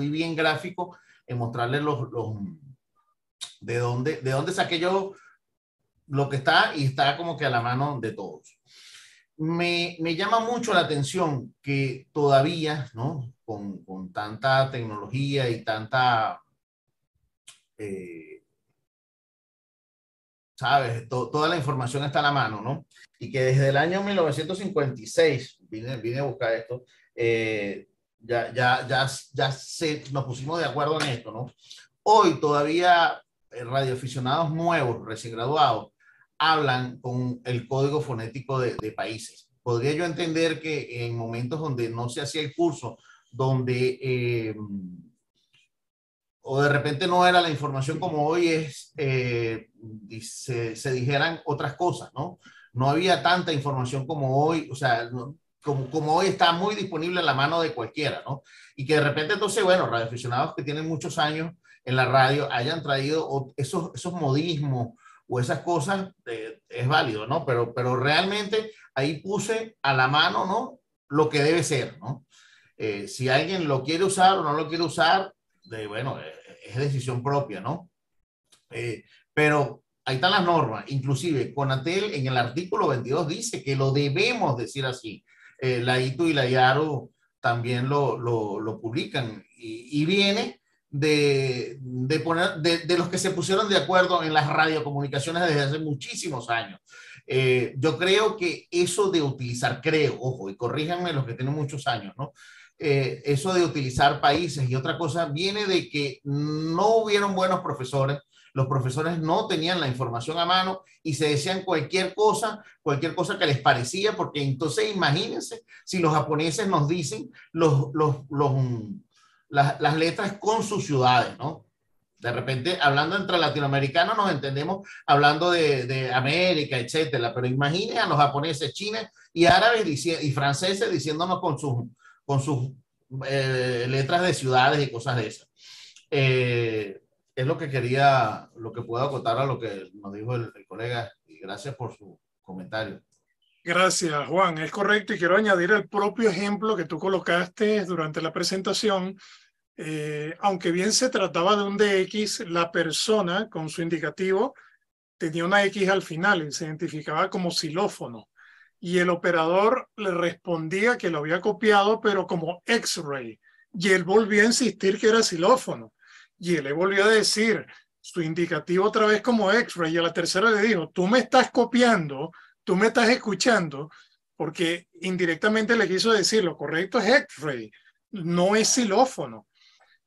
bien gráfico en mostrarles de dónde saqué yo lo que está, y está como que a la mano de todos. Me llama mucho la atención que todavía, ¿no? Con tanta tecnología y tanta... ¿sabes? Toda la información está a la mano, ¿no? Y que desde el año 1956, vine a buscar esto, nos pusimos de acuerdo en esto, ¿no? Hoy todavía radioaficionados nuevos, recién graduados, hablan con el código fonético de países. Podría yo entender que en momentos donde no se hacía el curso, donde... o de repente no era la información como hoy es, se dijeran otras cosas, ¿no? No había tanta información como hoy, o sea, como hoy está muy disponible en la mano de cualquiera, ¿no? Y que de repente entonces, bueno, radioaficionados que tienen muchos años en la radio hayan traído esos modismos o esas cosas, es válido, ¿no? Pero realmente ahí puse a la mano, ¿no? Lo que debe ser, ¿no? Si alguien lo quiere usar o no lo quiere usar, bueno, es decisión propia, ¿no? Pero ahí están las normas. Inclusive CONATEL en el artículo 22 dice que lo debemos decir así. La ITU y la IARU también lo publican, y viene de los que se pusieron de acuerdo en las radiocomunicaciones desde hace muchísimos años. Yo creo que eso de utilizar, ojo, y corríjanme los que tienen muchos años, ¿no? Eso de utilizar países y otra cosa viene de que no hubieron buenos profesores, los profesores no tenían la información a mano y se decían cualquier cosa que les parecía, porque entonces imagínense si los japoneses nos dicen las letras con sus ciudades, ¿no? De repente, hablando entre latinoamericanos, nos entendemos hablando de América, etcétera, pero imaginen a los japoneses, chinos y árabes y franceses diciéndonos con sus letras de ciudades y cosas de esas. Es lo que puedo acotar a lo que nos dijo el colega, y gracias por su comentario. Gracias, Juan. Es correcto, y quiero añadir el propio ejemplo que tú colocaste durante la presentación. Aunque bien se trataba de un DX, la persona con su indicativo tenía una X al final y se identificaba como xilófono. Y el operador le respondía que lo había copiado, pero como X-ray. Y él volvió a insistir que era xilófono. Y él le volvió a decir su indicativo otra vez como X-ray. Y a la tercera le dijo, tú me estás copiando, tú me estás escuchando, porque indirectamente le quiso decir, lo correcto es X-ray, no es xilófono.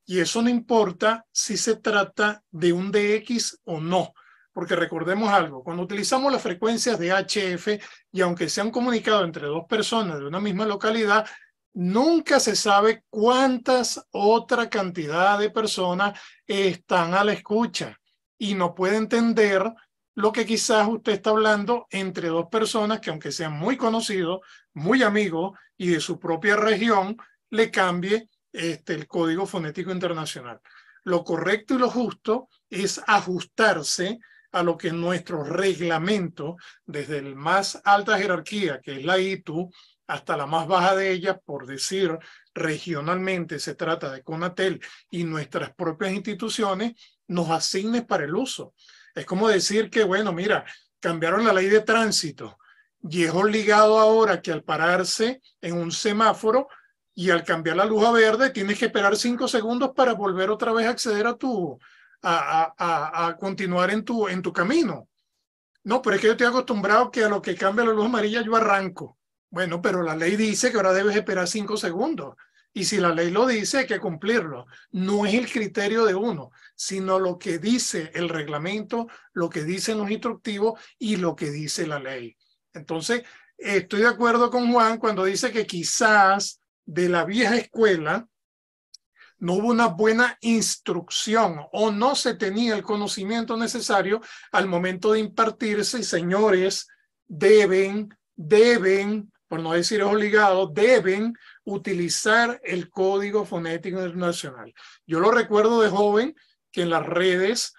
Y eso no importa si se trata de un DX o no, porque recordemos algo, cuando utilizamos las frecuencias de HF y aunque sea un comunicado entre dos personas de una misma localidad, nunca se sabe cuántas otra cantidad de personas están a la escucha y no puede entender lo que quizás usted está hablando entre dos personas que aunque sean muy conocidos, muy amigos y de su propia región, le cambie el Código Fonético Internacional. Lo correcto y lo justo es ajustarse a lo que nuestro reglamento, desde el más alta jerarquía, que es la ITU, hasta la más baja de ellas, por decir regionalmente se trata de CONATEL y nuestras propias instituciones, nos asignen para el uso. Es como decir que, bueno, mira, cambiaron la ley de tránsito y es obligado ahora que al pararse en un semáforo y al cambiar la luz a verde tienes que esperar 5 segundos para volver otra vez a acceder a continuar en tu camino. No, pero es que yo estoy acostumbrado que a lo que cambia la luz amarilla yo arranco. Bueno, pero la ley dice que ahora debes esperar 5 segundos. Y si la ley lo dice, hay que cumplirlo. No es el criterio de uno, sino lo que dice el reglamento, lo que dicen los instructivos y lo que dice la ley. Entonces, estoy de acuerdo con Juan cuando dice que quizás de la vieja escuela no hubo una buena instrucción o no se tenía el conocimiento necesario al momento de impartirse y señores deben, por no decir obligado, deben utilizar el Código Fonético Internacional. Yo lo recuerdo de joven que en las redes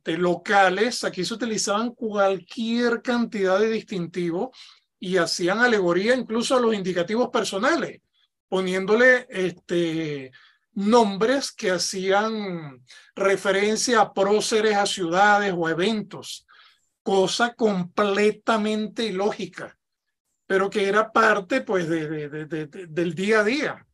locales aquí se utilizaban cualquier cantidad de distintivos y hacían alegoría incluso a los indicativos personales, poniéndole nombres que hacían referencia a próceres, a ciudades o a eventos, cosa completamente ilógica, pero que era parte pues del día a día.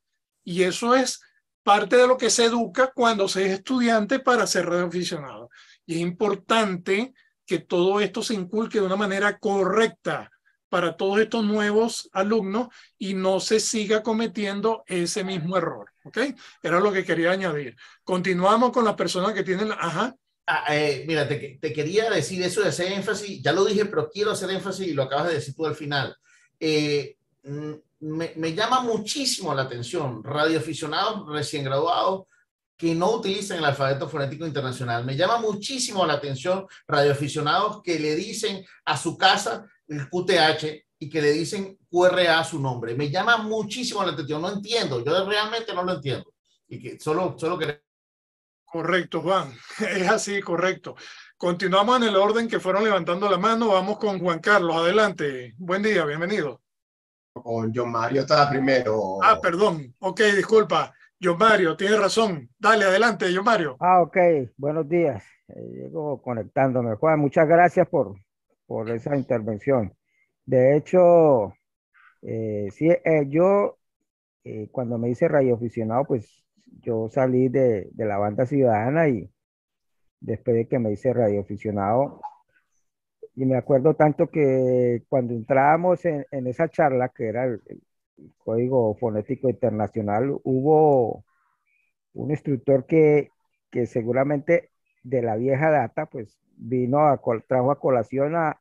Y eso es parte de lo que se educa cuando se es estudiante para ser radioaficionado. Y es importante que todo esto se inculque de una manera correcta para todos estos nuevos alumnos y no se siga cometiendo ese mismo error. ¿Ok? Era lo que quería añadir. Continuamos con las personas que tienen... Ajá. Mira, te quería decir eso de hacer énfasis, ya lo dije, pero quiero hacer énfasis y lo acabas de decir tú al final. Me llama muchísimo la atención radioaficionados recién graduados que no utilizan el alfabeto fonético internacional. Me llama muchísimo la atención radioaficionados que le dicen a su casa el QTH y que le dicen QRA a su nombre. Me llama muchísimo la atención. No entiendo, yo realmente no lo entiendo. Y que solo que... Correcto, Juan. Es así, correcto. Continuamos en el orden que fueron levantando la mano. Vamos con Juan Carlos. Adelante. Buen día, bienvenido. Con John Mario estaba primero. Ah, perdón. Ok, disculpa. John Mario, tienes razón. Dale, adelante, John Mario. Ok. Buenos días. Llego conectándome. Juan, muchas gracias por esa intervención. De hecho, sí, yo cuando me hice radioaficionado, pues yo salí de la banda ciudadana y después de que me hice radioaficionado, y me acuerdo tanto que cuando entrábamos en esa charla, que era el Código Fonético Internacional, hubo un instructor que seguramente de la vieja data, pues trajo a colación a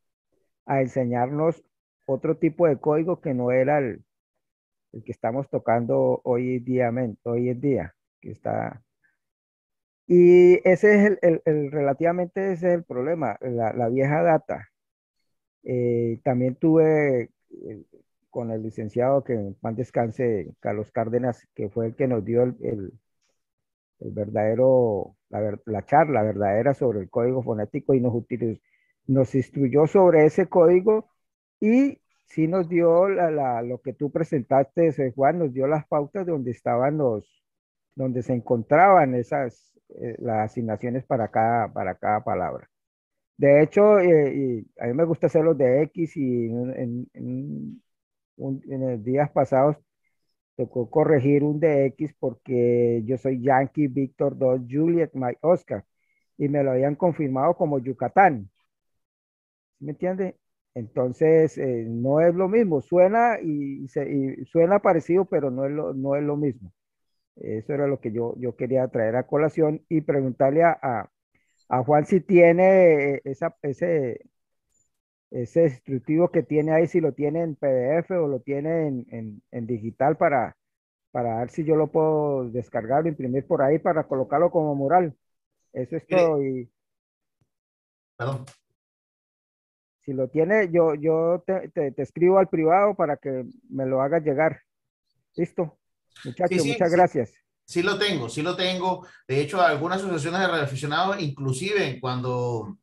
enseñarnos otro tipo de código que no era el que estamos tocando hoy en día, que está... Y ese es relativamente ese es el problema, la vieja data. También tuve con el licenciado, que en paz descanse, Carlos Cárdenas, que fue el que nos dio el verdadero, la charla verdadera sobre el código fonético y nos instruyó sobre ese código y sí nos dio lo que tú presentaste, Juan, nos dio las pautas de donde se encontraban las asignaciones para cada palabra. De hecho, y a mí me gusta hacer los de X y en los días pasados tocó corregir un de X porque yo soy Yankee Víctor 2 Juliet Mike Oscar y me lo habían confirmado como Yucatán. ¿Me entiende? Entonces, no es lo mismo, suena y suena parecido, pero no es lo mismo. Eso era lo que yo quería traer a colación y preguntarle a Juan si tiene ese instructivo que tiene ahí, si lo tiene en PDF o lo tiene en digital para ver si yo lo puedo descargar o imprimir por ahí para colocarlo como mural. Eso es todo. Y Perdón. si lo tiene, yo te escribo al privado para que me lo hagas llegar. Listo. Muchachos, muchas gracias. Sí lo tengo, sí lo tengo. De hecho, algunas asociaciones de radioaficionados, inclusive cuando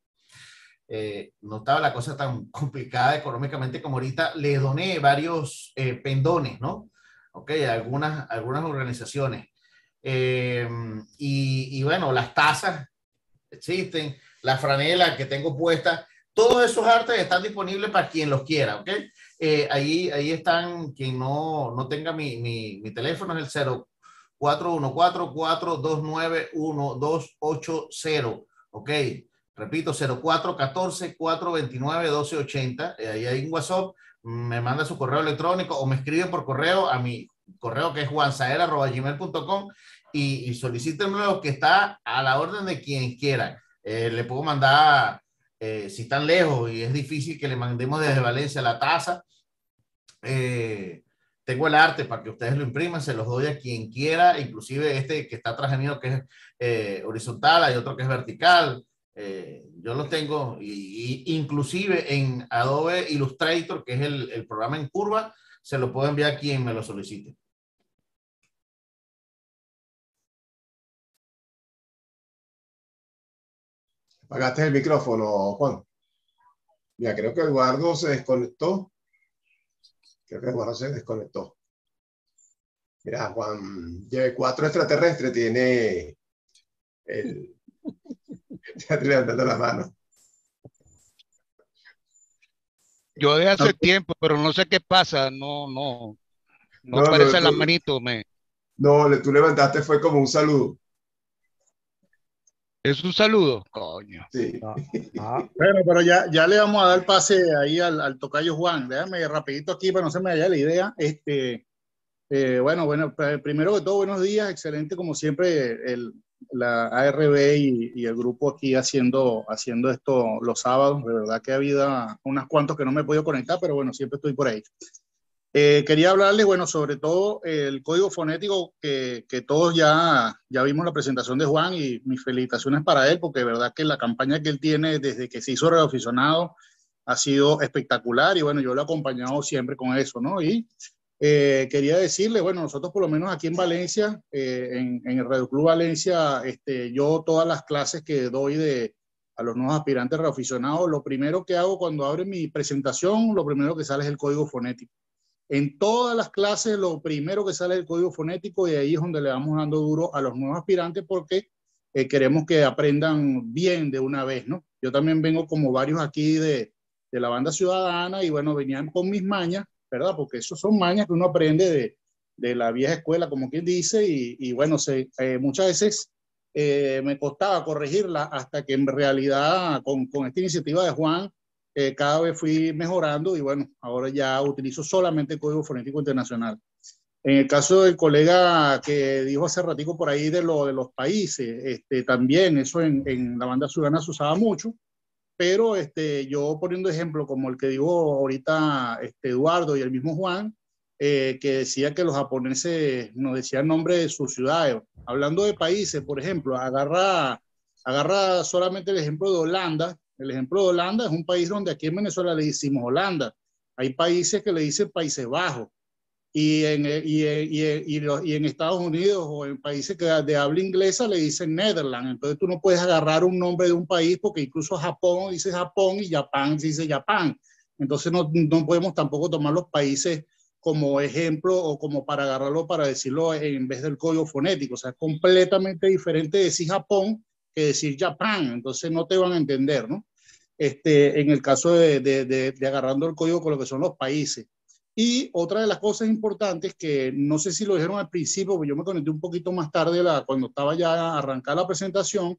no estaba la cosa tan complicada económicamente como ahorita, le doné varios pendones, ¿no? Ok, a algunas organizaciones. Y bueno, las tazas existen, la franela que tengo puesta, todos esos artes están disponibles para quien los quiera, ¿ok? Ahí están, quien no tenga mi teléfono es el 0414-429-1280, ¿ok? Repito, 0414-429-1280, ahí hay un WhatsApp, me manda su correo electrónico o me escribe por correo a mi correo que es juansaer@gmail.com y solicítenmelo, que está a la orden de quien quiera. Le puedo mandar, si están lejos y es difícil que le mandemos desde Valencia la taza, tengo el arte para que ustedes lo impriman, se los doy a quien quiera, inclusive este que está atrás mío que es horizontal, hay otro que es vertical. Yo los tengo y inclusive en Adobe Illustrator, que es el programa en curva, se lo puedo enviar a quien me lo solicite. Apagaste el micrófono, Juan. Ya, creo que Eduardo se desconectó. Mira, Juan, lleve 4 extraterrestres, tiene el... Ya estoy levantando la mano. Yo de hace tiempo, pero no sé qué pasa, no aparece la manito. No, tú levantaste, fue como un saludo. ¿Es un saludo? Coño. Sí. Bueno, pero ya le vamos a dar pase ahí al tocayo Juan. Déjame rapidito aquí para no se me vaya la idea. Bueno, primero que todo, buenos días. Excelente, como siempre, la ARB y el grupo aquí haciendo esto los sábados. De verdad que ha habido unas cuantos que no me he podido conectar, pero bueno, siempre estoy por ahí. Quería hablarles, bueno, sobre todo el código fonético que todos ya vimos la presentación de Juan, y mis felicitaciones para él, porque de verdad que la campaña que él tiene desde que se hizo radioaficionado ha sido espectacular, y bueno, yo lo he acompañado siempre con eso, ¿no? Y quería decirle, bueno, nosotros por lo menos aquí en Valencia, en el Radio Club Valencia, yo todas las clases que doy a los nuevos aspirantes radioaficionados, lo primero que hago cuando abre mi presentación, lo primero que sale es el código fonético. En todas las clases lo primero que sale es el código fonético, y ahí es donde le vamos dando duro a los nuevos aspirantes, porque queremos que aprendan bien de una vez, ¿no? Yo también vengo como varios aquí de la banda ciudadana, y bueno, venían con mis mañas, ¿verdad? Porque esos son mañas que uno aprende de la vieja escuela, como quien dice, y bueno, muchas veces me costaba corregirla, hasta que en realidad con esta iniciativa de Juan, cada vez fui mejorando, y bueno, ahora ya utilizo solamente el Código Fonético Internacional. En el caso del colega que dijo hace ratico por ahí de los países, también eso en la banda ciudadana se usaba mucho, pero yo poniendo ejemplo como el que dijo ahorita Eduardo y el mismo Juan, que decía que los japoneses nos decían nombre de sus ciudades. Hablando de países, por ejemplo, agarra solamente el ejemplo de Holanda. El ejemplo de Holanda es un país donde aquí en Venezuela le decimos Holanda. Hay países que le dicen Países Bajos. Y en Estados Unidos o en países que de habla inglesa le dicen Netherlands. Entonces tú no puedes agarrar un nombre de un país, porque incluso Japón dice Japón y Japán dice Japán. Entonces no podemos tampoco tomar los países como ejemplo o como para agarrarlo para decirlo en vez del código fonético. O sea, es completamente diferente decir Japón que decir Japán. Entonces no te van a entender, ¿no? En el caso de agarrando el código con lo que son los países. Y otra de las cosas importantes que no sé si lo dijeron al principio, porque yo me conecté un poquito más tarde cuando estaba ya arrancada la presentación,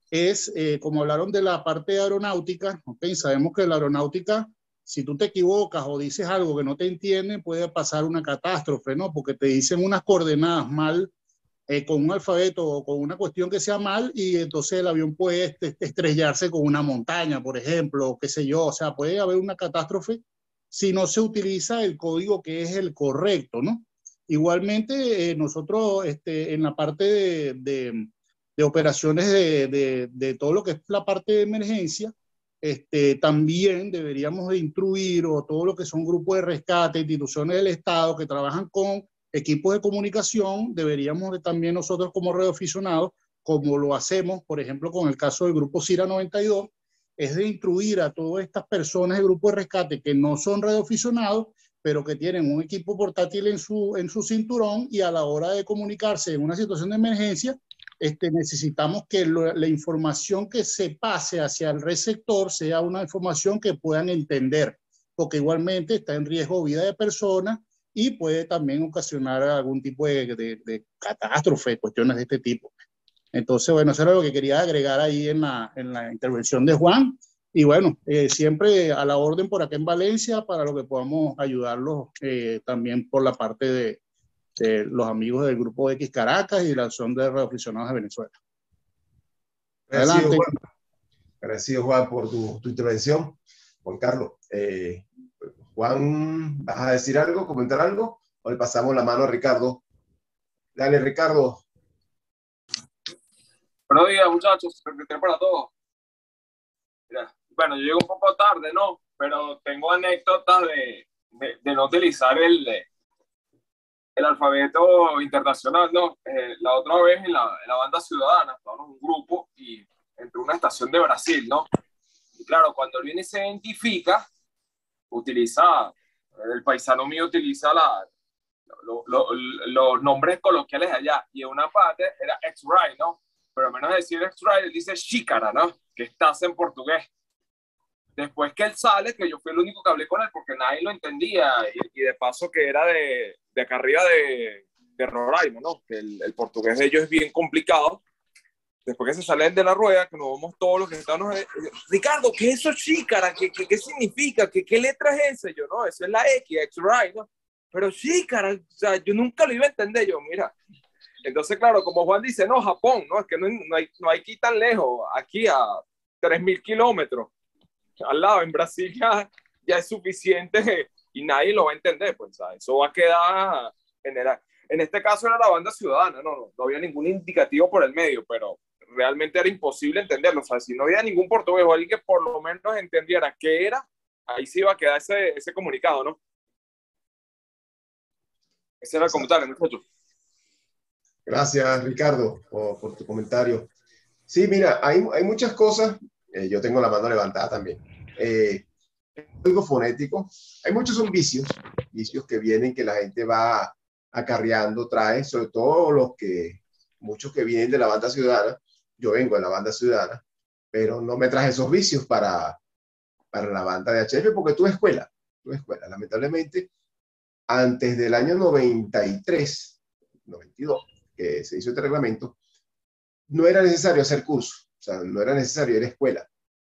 es como hablaron de la parte de aeronáutica. Okay, sabemos que la aeronáutica, si tú te equivocas o dices algo que no te entienden, puede pasar una catástrofe, ¿no? Porque te dicen unas coordenadas mal con un alfabeto o con una cuestión que sea mal, y entonces el avión puede estrellarse con una montaña, por ejemplo, o qué sé yo. O sea, puede haber una catástrofe si no se utiliza el código que es el correcto, ¿no? Igualmente, nosotros en la parte de operaciones de todo lo que es la parte de emergencia, también deberíamos de instruir, o todo lo que son grupos de rescate, instituciones del Estado que trabajan con equipos de comunicación, deberíamos de también nosotros como radioaficionados, como lo hacemos, por ejemplo, con el caso del grupo CIRA 92, es de instruir a todas estas personas de grupo de rescate que no son radioaficionados, pero que tienen un equipo portátil en su cinturón, y a la hora de comunicarse en una situación de emergencia, necesitamos que la información que se pase hacia el receptor sea una información que puedan entender, porque igualmente está en riesgo vida de personas y puede también ocasionar algún tipo de catástrofe, cuestiones de este tipo. Entonces, bueno, eso era lo que quería agregar ahí en la intervención de Juan. Y bueno, siempre a la orden por acá en Valencia para lo que podamos ayudarlos, también por la parte de los amigos del Grupo X Caracas y la Asociación de Radioaficionados de Venezuela. Agradecido, Juan. Agradecido, Juan, por tu intervención. Juan Carlos, Juan, ¿vas a decir algo, comentar algo? O le pasamos la mano a Ricardo. Dale, Ricardo. Buenos días, muchachos. Repito para todos. Mira, bueno, yo llego un poco tarde, ¿no? Pero tengo anécdotas de no utilizar el alfabeto internacional, ¿no? La otra vez en la banda ciudadana, estábamos en un grupo y entró una estación de Brasil, ¿no? Y claro, cuando viene y se identifica, el paisano mío utiliza los nombres coloquiales de allá, y en una parte era X-Ray, ¿no? Pero menos de decir X-Ray, él dice xícara, ¿no? Que estás en portugués. Después que él sale, que yo fui el único que hablé con él porque nadie lo entendía, y de paso que era de acá arriba de Roraima, ¿no? Que el portugués de ellos es bien complicado. Después que se salen de la rueda, que nos vamos todos los que estamos, Ricardo, ¿qué es eso xícara? ¿Qué significa? ¿Qué letra es esa? Yo, no, esa es la X, X-Ray, ¿no? Pero xícara, o sea, yo nunca lo iba a entender. Yo, mira. Entonces, claro, como Juan dice, no, Japón, no, es que no hay aquí tan lejos, aquí a 3.000 kilómetros al lado, en Brasil ya es suficiente y nadie lo va a entender, pues, ¿sabes? Eso va a quedar general. En este caso era la banda ciudadana, no había ningún indicativo por el medio, pero realmente era imposible entenderlo, o sea, si no había ningún portugués o alguien que por lo menos entendiera qué era, ahí sí iba a quedar ese comunicado, ¿no? Ese era el comentario, muchachos. Gracias, Ricardo, por tu comentario. Sí, mira, hay muchas cosas. Yo tengo la mano levantada también. El código fonético, hay muchos son vicios que vienen, que la gente va acarreando, trae, sobre todo muchos que vienen de la banda ciudadana. Yo vengo de la banda ciudadana, pero no me traje esos vicios para la banda de HF, porque tuve escuela. Lamentablemente, antes del año 93, 92, que se hizo este reglamento, no era necesario hacer curso, o sea, no era necesario ir a escuela.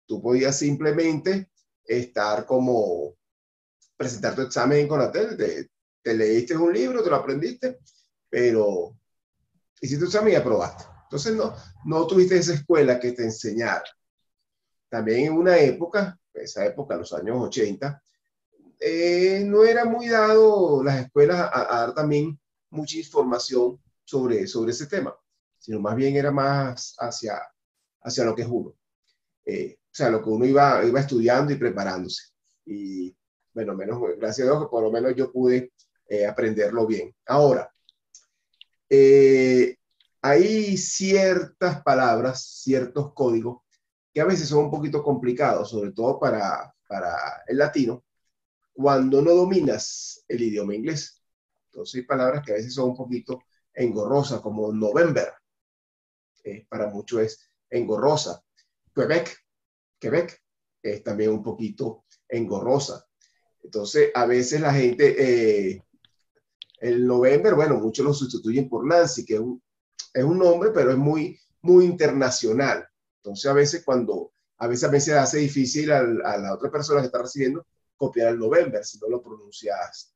Tú podías simplemente presentar tu examen con la tele, te leíste un libro, te lo aprendiste, pero hiciste tu examen y aprobaste. Entonces no tuviste esa escuela que te enseñara. También en una época, los años 80, no era muy dado las escuelas a dar también mucha información sobre ese tema, sino más bien era más hacia lo que es uno. O sea, lo que uno iba estudiando y preparándose. Y bueno, gracias a Dios que por lo menos yo pude aprenderlo bien. Ahora, hay ciertas palabras, ciertos códigos que a veces son un poquito complicados, sobre todo para el latino, cuando no dominas el idioma inglés. Entonces hay palabras que a veces son un poquito engorrosas, como November. Para muchos es engorrosa. Quebec es también un poquito engorrosa. Entonces, a veces la gente, el November, bueno, muchos lo sustituyen por Nancy, que es un nombre, pero es muy, muy internacional. Entonces, a veces se hace difícil a la otra persona que está recibiendo copiar el November si no lo pronuncias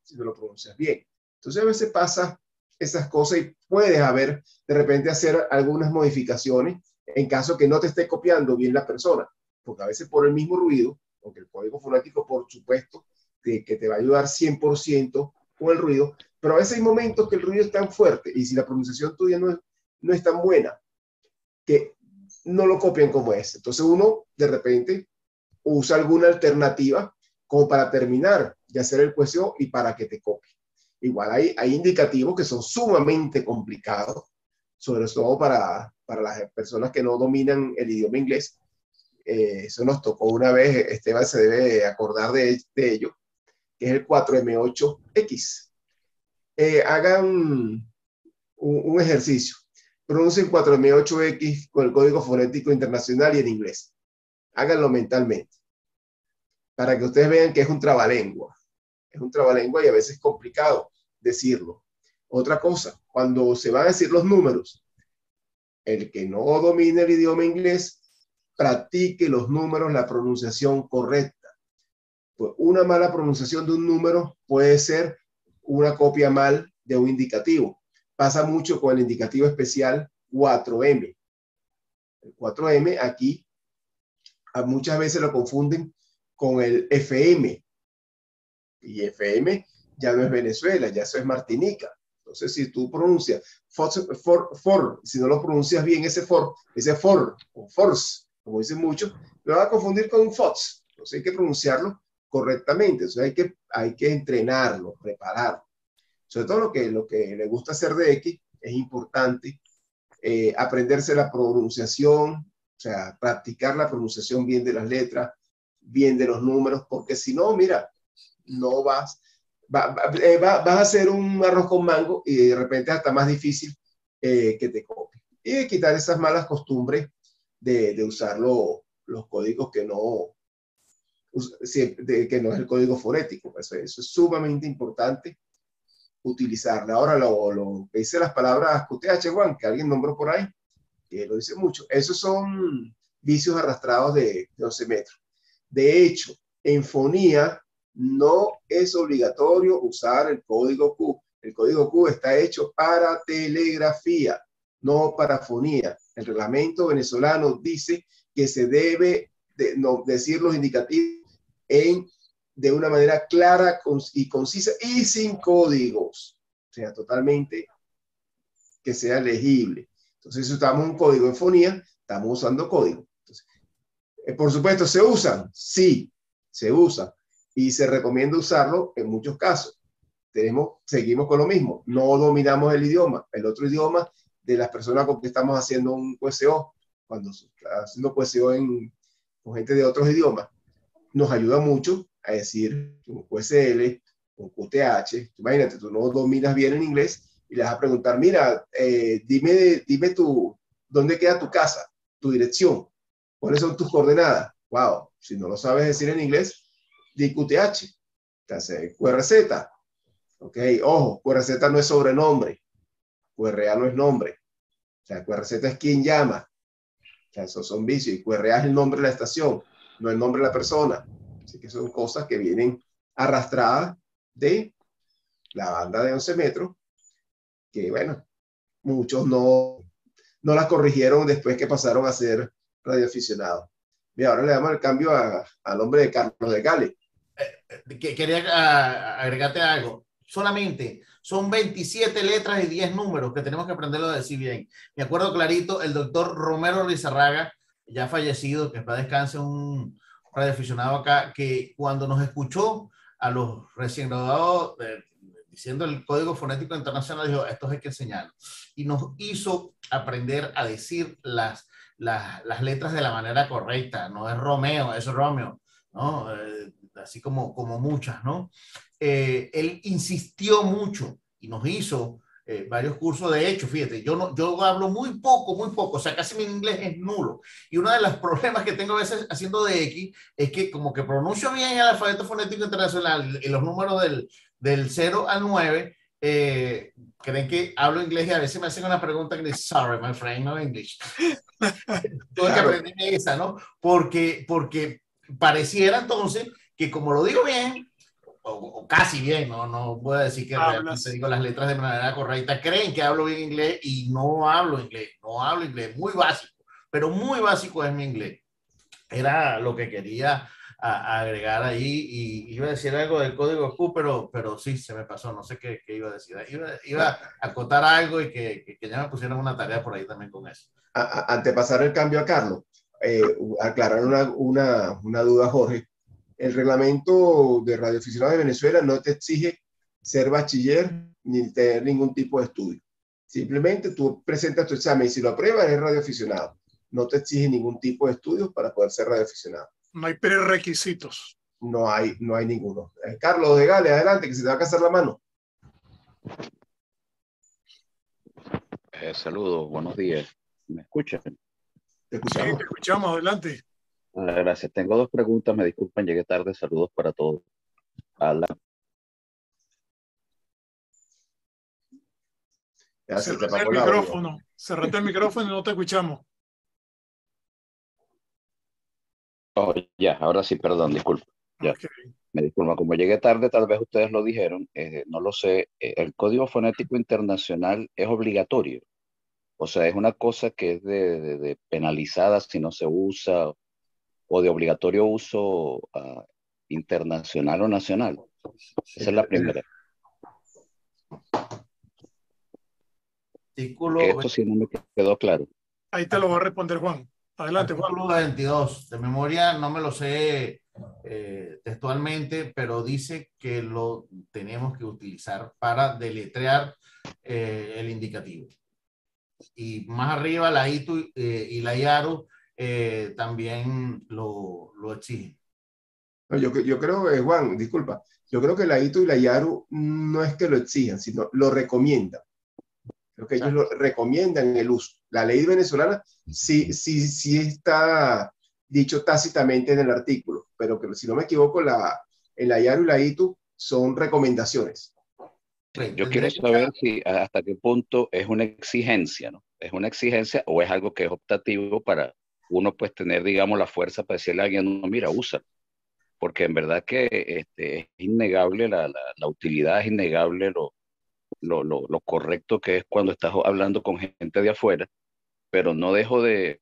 bien. Entonces, a veces pasa esas cosas y puedes de repente hacer algunas modificaciones en caso que no te esté copiando bien la persona, porque a veces por el mismo ruido, aunque el código fonético por supuesto que te va a ayudar 100% con el ruido, pero a veces hay momentos que el ruido es tan fuerte y si la pronunciación tuya no es tan buena, que no lo copian como es. Entonces uno de repente usa alguna alternativa como para terminar de hacer el QSO y para que te copie. Igual hay indicativos que son sumamente complicados, sobre todo para las personas que no dominan el idioma inglés. Eso nos tocó una vez, Esteban se debe acordar de ello, que es el 4M8X. Hagan un ejercicio. Pronuncien 4M8X con el código fonético internacional y en inglés. Háganlo mentalmente, para que ustedes vean que es un trabalengua. Es un trabalengua y a veces es complicado decirlo. Otra cosa, cuando se van a decir los números, el que no domine el idioma inglés, practique los números, la pronunciación correcta. Pues una mala pronunciación de un número puede ser una copia mal de un indicativo. Pasa mucho con el indicativo especial 4M. El 4M aquí muchas veces lo confunden con el FM. Y FM ya no es Venezuela, ya eso es Martinica. Entonces, si tú pronuncias for, si no lo pronuncias bien ese for o force, como dicen muchos, lo vas a confundir con fox. Entonces hay que pronunciarlo correctamente. Entonces hay que entrenarlo, prepararlo. Sobre todo lo que le gusta hacer de X, es importante aprenderse la pronunciación, o sea, practicar la pronunciación bien de las letras, bien de los números, porque si no, mira, no vas a hacer un arroz con mango y de repente es hasta más difícil que te copie. Y quitar esas malas costumbres de usar los códigos que no es el código fonético. Eso es sumamente importante utilizarla. Ahora lo que dice las palabras QTH, Juan, que alguien nombró por ahí, que lo dice mucho, esos son vicios arrastrados de 11 metros. De hecho, en fonía no es obligatorio usar el código Q. El código Q está hecho para telegrafía, no para fonía. El reglamento venezolano dice que se debe decir los indicativos de una manera clara y concisa y sin códigos. O sea, totalmente que sea legible. Entonces, si usamos un código en fonía, estamos usando código. Entonces, por supuesto, ¿se usan? Sí, se usan. Y se recomienda usarlo en muchos casos. Seguimos con lo mismo. No dominamos el idioma. El otro idioma de las personas con que estamos haciendo un QSO, cuando haciendo QSO con gente de otros idiomas, nos ayuda mucho a decir un QSL, un QTH. Imagínate, tú no dominas bien en inglés y le vas a preguntar, mira, dime dónde queda tu casa, tu dirección, cuáles son tus coordenadas. Wow, si no lo sabes decir en inglés, di QTH, entonces QRZ. Ok, ojo, QRZ no es sobrenombre, QRA no es nombre. O sea, QRZ es quien llama. O sea, esos son vicios. Y QRA es el nombre de la estación, no el nombre de la persona. Así que son cosas que vienen arrastradas de la banda de 11 metros, que bueno, muchos no las corrigieron después que pasaron a ser radioaficionados. Y ahora le damos el cambio al hombre de Carlos de Gales. Quería agregarte algo. Solamente son 27 letras y 10 números que tenemos que aprenderlo a decir bien. Me acuerdo clarito, el doctor Romero Lizarraga, ya fallecido, que para descanse, un radioaficionado acá, que cuando nos escuchó a los recién graduados diciendo el código fonético internacional, dijo, esto hay que enseñarlo. Y nos hizo aprender a decir las letras de la manera correcta. No es Romeo, es Romeo, ¿no? Así como muchas, ¿no? Él insistió mucho y nos hizo varios cursos. De hecho, fíjate, yo hablo muy poco, o sea, casi mi inglés es nulo. Y uno de los problemas que tengo a veces haciendo de X es que como que pronuncio bien el alfabeto fonético internacional y los números del 0 al 9, creen que hablo inglés y a veces me hacen una pregunta que dice, sorry, my friend, no English. Tuve que aprender esa, ¿no? Porque pareciera entonces que como lo digo bien, o casi bien, no voy a decir que realmente digo las letras de manera correcta. Creen que hablo bien inglés y no hablo inglés, muy básico, pero muy básico es mi inglés. Era lo que quería agregar ahí, y iba a decir algo del código Q, pero sí, se me pasó, no sé qué iba a decir. Iba a acotar algo y que ya me pusieron una tarea por ahí también con eso. Ante pasar el cambio a Carlos, aclarar una duda, Jorge. El reglamento de radioaficionados de Venezuela no te exige ser bachiller ni tener ningún tipo de estudio. Simplemente tú presentas tu examen y si lo apruebas eres radioaficionado. No te exige ningún tipo de estudios para poder ser radioaficionado. No hay prerequisitos. No hay ninguno. Carlos de Gales, adelante, que se te va a casar la mano. Saludos, buenos días. ¿Me escuchan? Te escuchamos. Sí, te escuchamos, adelante. Gracias. Tengo dos preguntas, me disculpan, llegué tarde. Saludos para todos. Cerrate el micrófono. Cerrate el micrófono y no te escuchamos. Oh, ya, ahora sí, perdón, disculpa. Ya. Okay. Me disculpa, como llegué tarde, tal vez ustedes lo dijeron, no lo sé. El Código Fonético Internacional es obligatorio. O sea, es una cosa que es de penalizada si no se usa, o de obligatorio uso internacional o nacional. Esa es la primera. Esto sí no me quedó claro. Ahí te lo va a responder Juan. Adelante, Juan. Artículo 22, de memoria no me lo sé textualmente, pero dice que lo tenemos que utilizar para deletrear el indicativo. Y más arriba la ITU y la IARU también lo exigen. No, yo creo, Juan, disculpa, yo creo que la ITU y la IARU no es que lo exijan, sino lo recomiendan. Creo que ellos lo recomiendan el uso. La ley venezolana sí está dicho tácitamente en el artículo, pero que, si no me equivoco, en la IARU y la ITU son recomendaciones. Yo quiero saber si hasta qué punto es una exigencia, ¿no? ¿Es una exigencia o es algo que es optativo para uno pues tener, digamos, la fuerza para decirle a alguien, no, mira, úsalo? Porque en verdad que es innegable la utilidad, es innegable lo correcto que es cuando estás hablando con gente de afuera, pero no dejo de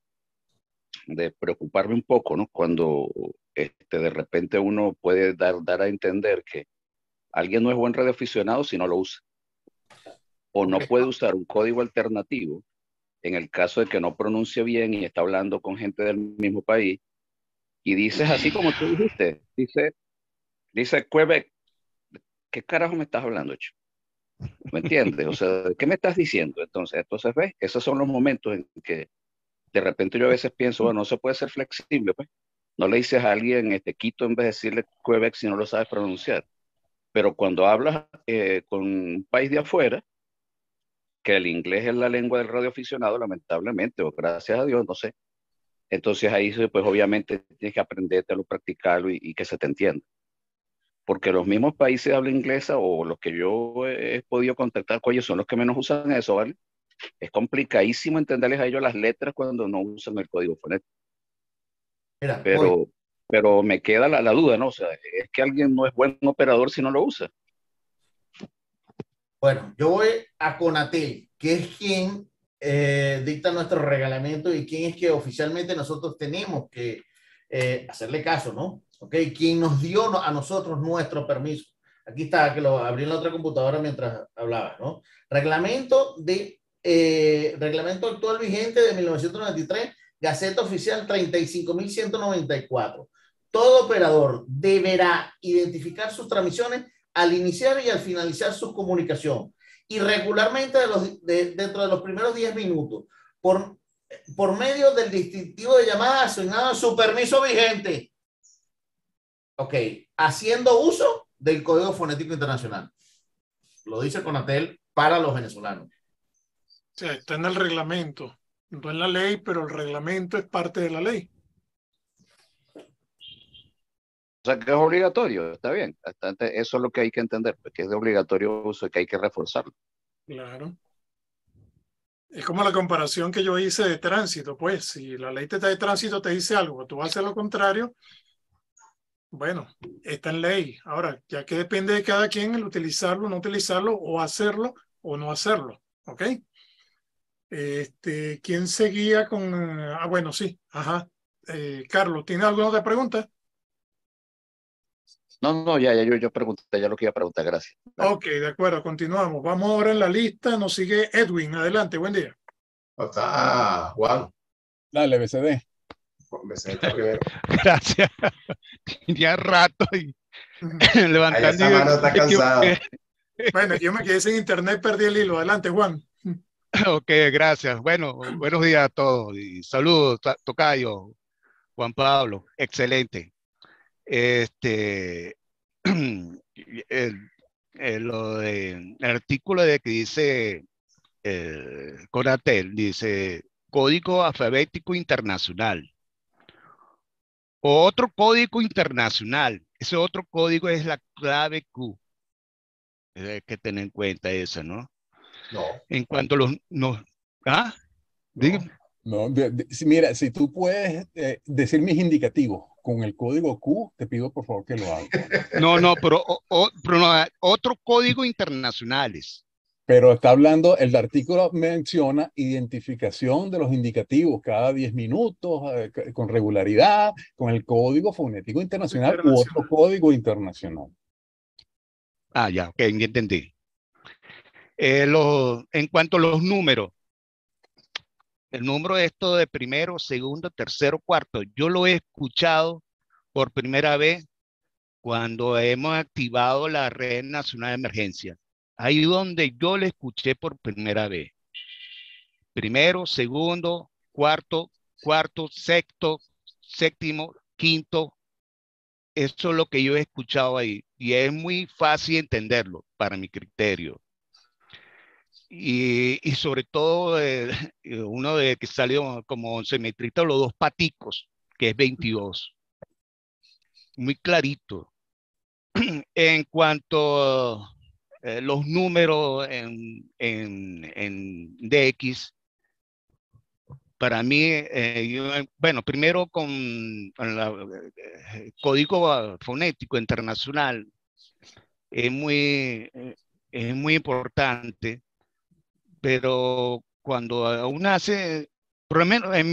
preocuparme un poco, ¿no? Cuando de repente uno puede dar a entender que alguien no es buen radioaficionado si no lo usa. O no puede usar un código alternativo en el caso de que no pronuncie bien y está hablando con gente del mismo país y dices así como tú dijiste, dice Quebec. ¿Qué carajo me estás hablando, chico? ¿Me entiendes? O sea, ¿qué me estás diciendo? Entonces ves, esos son los momentos en que de repente yo a veces pienso, bueno, no se puede ser flexible, pues. No le dices a alguien Quito en vez de decirle Quebec si no lo sabes pronunciar. Pero cuando hablas con un país de afuera, que el inglés es la lengua del radioaficionado, lamentablemente, o gracias a Dios, no sé. Entonces ahí, pues obviamente tienes que aprendértelo, practicarlo y que se te entienda. Porque los mismos países de habla inglesa o los que yo he podido contactar con ellos son los que menos usan eso, ¿vale? Es complicadísimo entenderles a ellos las letras cuando no usan el código fonético. Mira, pero me queda la duda, ¿no? O sea, es que alguien no es buen operador si no lo usa. Bueno, yo voy a Conatel, que es quien dicta nuestro reglamento y quien es que oficialmente nosotros tenemos que hacerle caso, ¿no? ¿Ok? Quien nos dio a nosotros nuestro permiso. Aquí está, que lo abrí en la otra computadora mientras hablaba, ¿no? Reglamento actual vigente de 1993, Gaceta Oficial 35.194. Todo operador deberá identificar sus transmisiones al iniciar y al finalizar su comunicación y regularmente dentro de los primeros 10 minutos por medio del distintivo de llamada asignado a su permiso vigente. Ok, haciendo uso del Código Fonético Internacional. Lo dice Conatel para los venezolanos. O sea, está en el reglamento, no en la ley, pero el reglamento es parte de la ley. O sea, que es obligatorio, está bien. Eso es lo que hay que entender, porque es de obligatorio uso y que hay que reforzarlo. Claro. Es como la comparación que yo hice de tránsito, pues, si la ley de tránsito te dice algo, tú haces lo contrario, Bueno, está en ley. Ahora, ya que depende de cada quien el utilizarlo, no utilizarlo, o hacerlo o no hacerlo. ¿Ok? ¿Quién seguía con...? Bueno, sí. Ajá. Carlos, ¿tienes alguna otra pregunta? No, yo pregunté ya lo que iba a preguntar, gracias. Ok, de acuerdo, continuamos. Vamos ahora en la lista, nos sigue Edwin. Adelante, buen día. Está Juan. Dale, BCD. BCD está primero. Gracias. Ya rato y levantando. Esa mano está cansada. Bueno, yo me quedé sin internet, perdí el hilo. Adelante, Juan. Ok, gracias. Bueno, buenos días a todos y saludos, tocayo, Juan Pablo, excelente. El artículo de que dice Conatel, dice Código Alfabético Internacional. Otro código internacional, ese otro código es la clave Q. Hay que tener en cuenta esa, ¿no? No. En cuanto a los... ¿Ah? Dígame. No, mira, si tú puedes decir mis indicativos con el código Q, te pido por favor que lo hagas. No, pero no, otros códigos internacionales. Pero está hablando, el artículo menciona identificación de los indicativos cada 10 minutos, con regularidad, con el código fonético internacional u otro código internacional. Ah, ya, ok, ya entendí. En cuanto a los números, el número esto de primero, segundo, tercero, cuarto, yo lo he escuchado por primera vez cuando hemos activado la Red Nacional de Emergencia. Ahí donde yo lo escuché por primera vez. Primero, segundo, cuarto, sexto, séptimo, quinto. Eso es lo que yo he escuchado ahí. Y es muy fácil entenderlo para mi criterio. Y sobre todo uno de que salió como oncemetrista, los dos paticos, que es 22. Muy clarito. En cuanto a los números en DX, para mí, bueno, primero con el código fonético internacional es muy importante, pero cuando uno hace, por lo menos en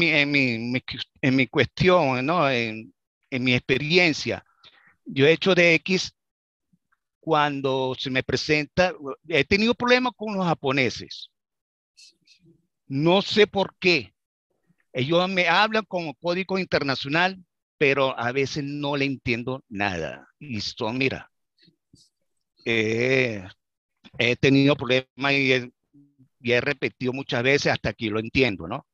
mi cuestión, ¿no? En mi experiencia, yo he hecho DX cuando se me presenta, he tenido problemas con los japoneses. No sé por qué. Ellos me hablan con código internacional, pero a veces no le entiendo nada. Y esto, mira, he tenido problemas y he repetido muchas veces hasta que lo entiendo, ¿no?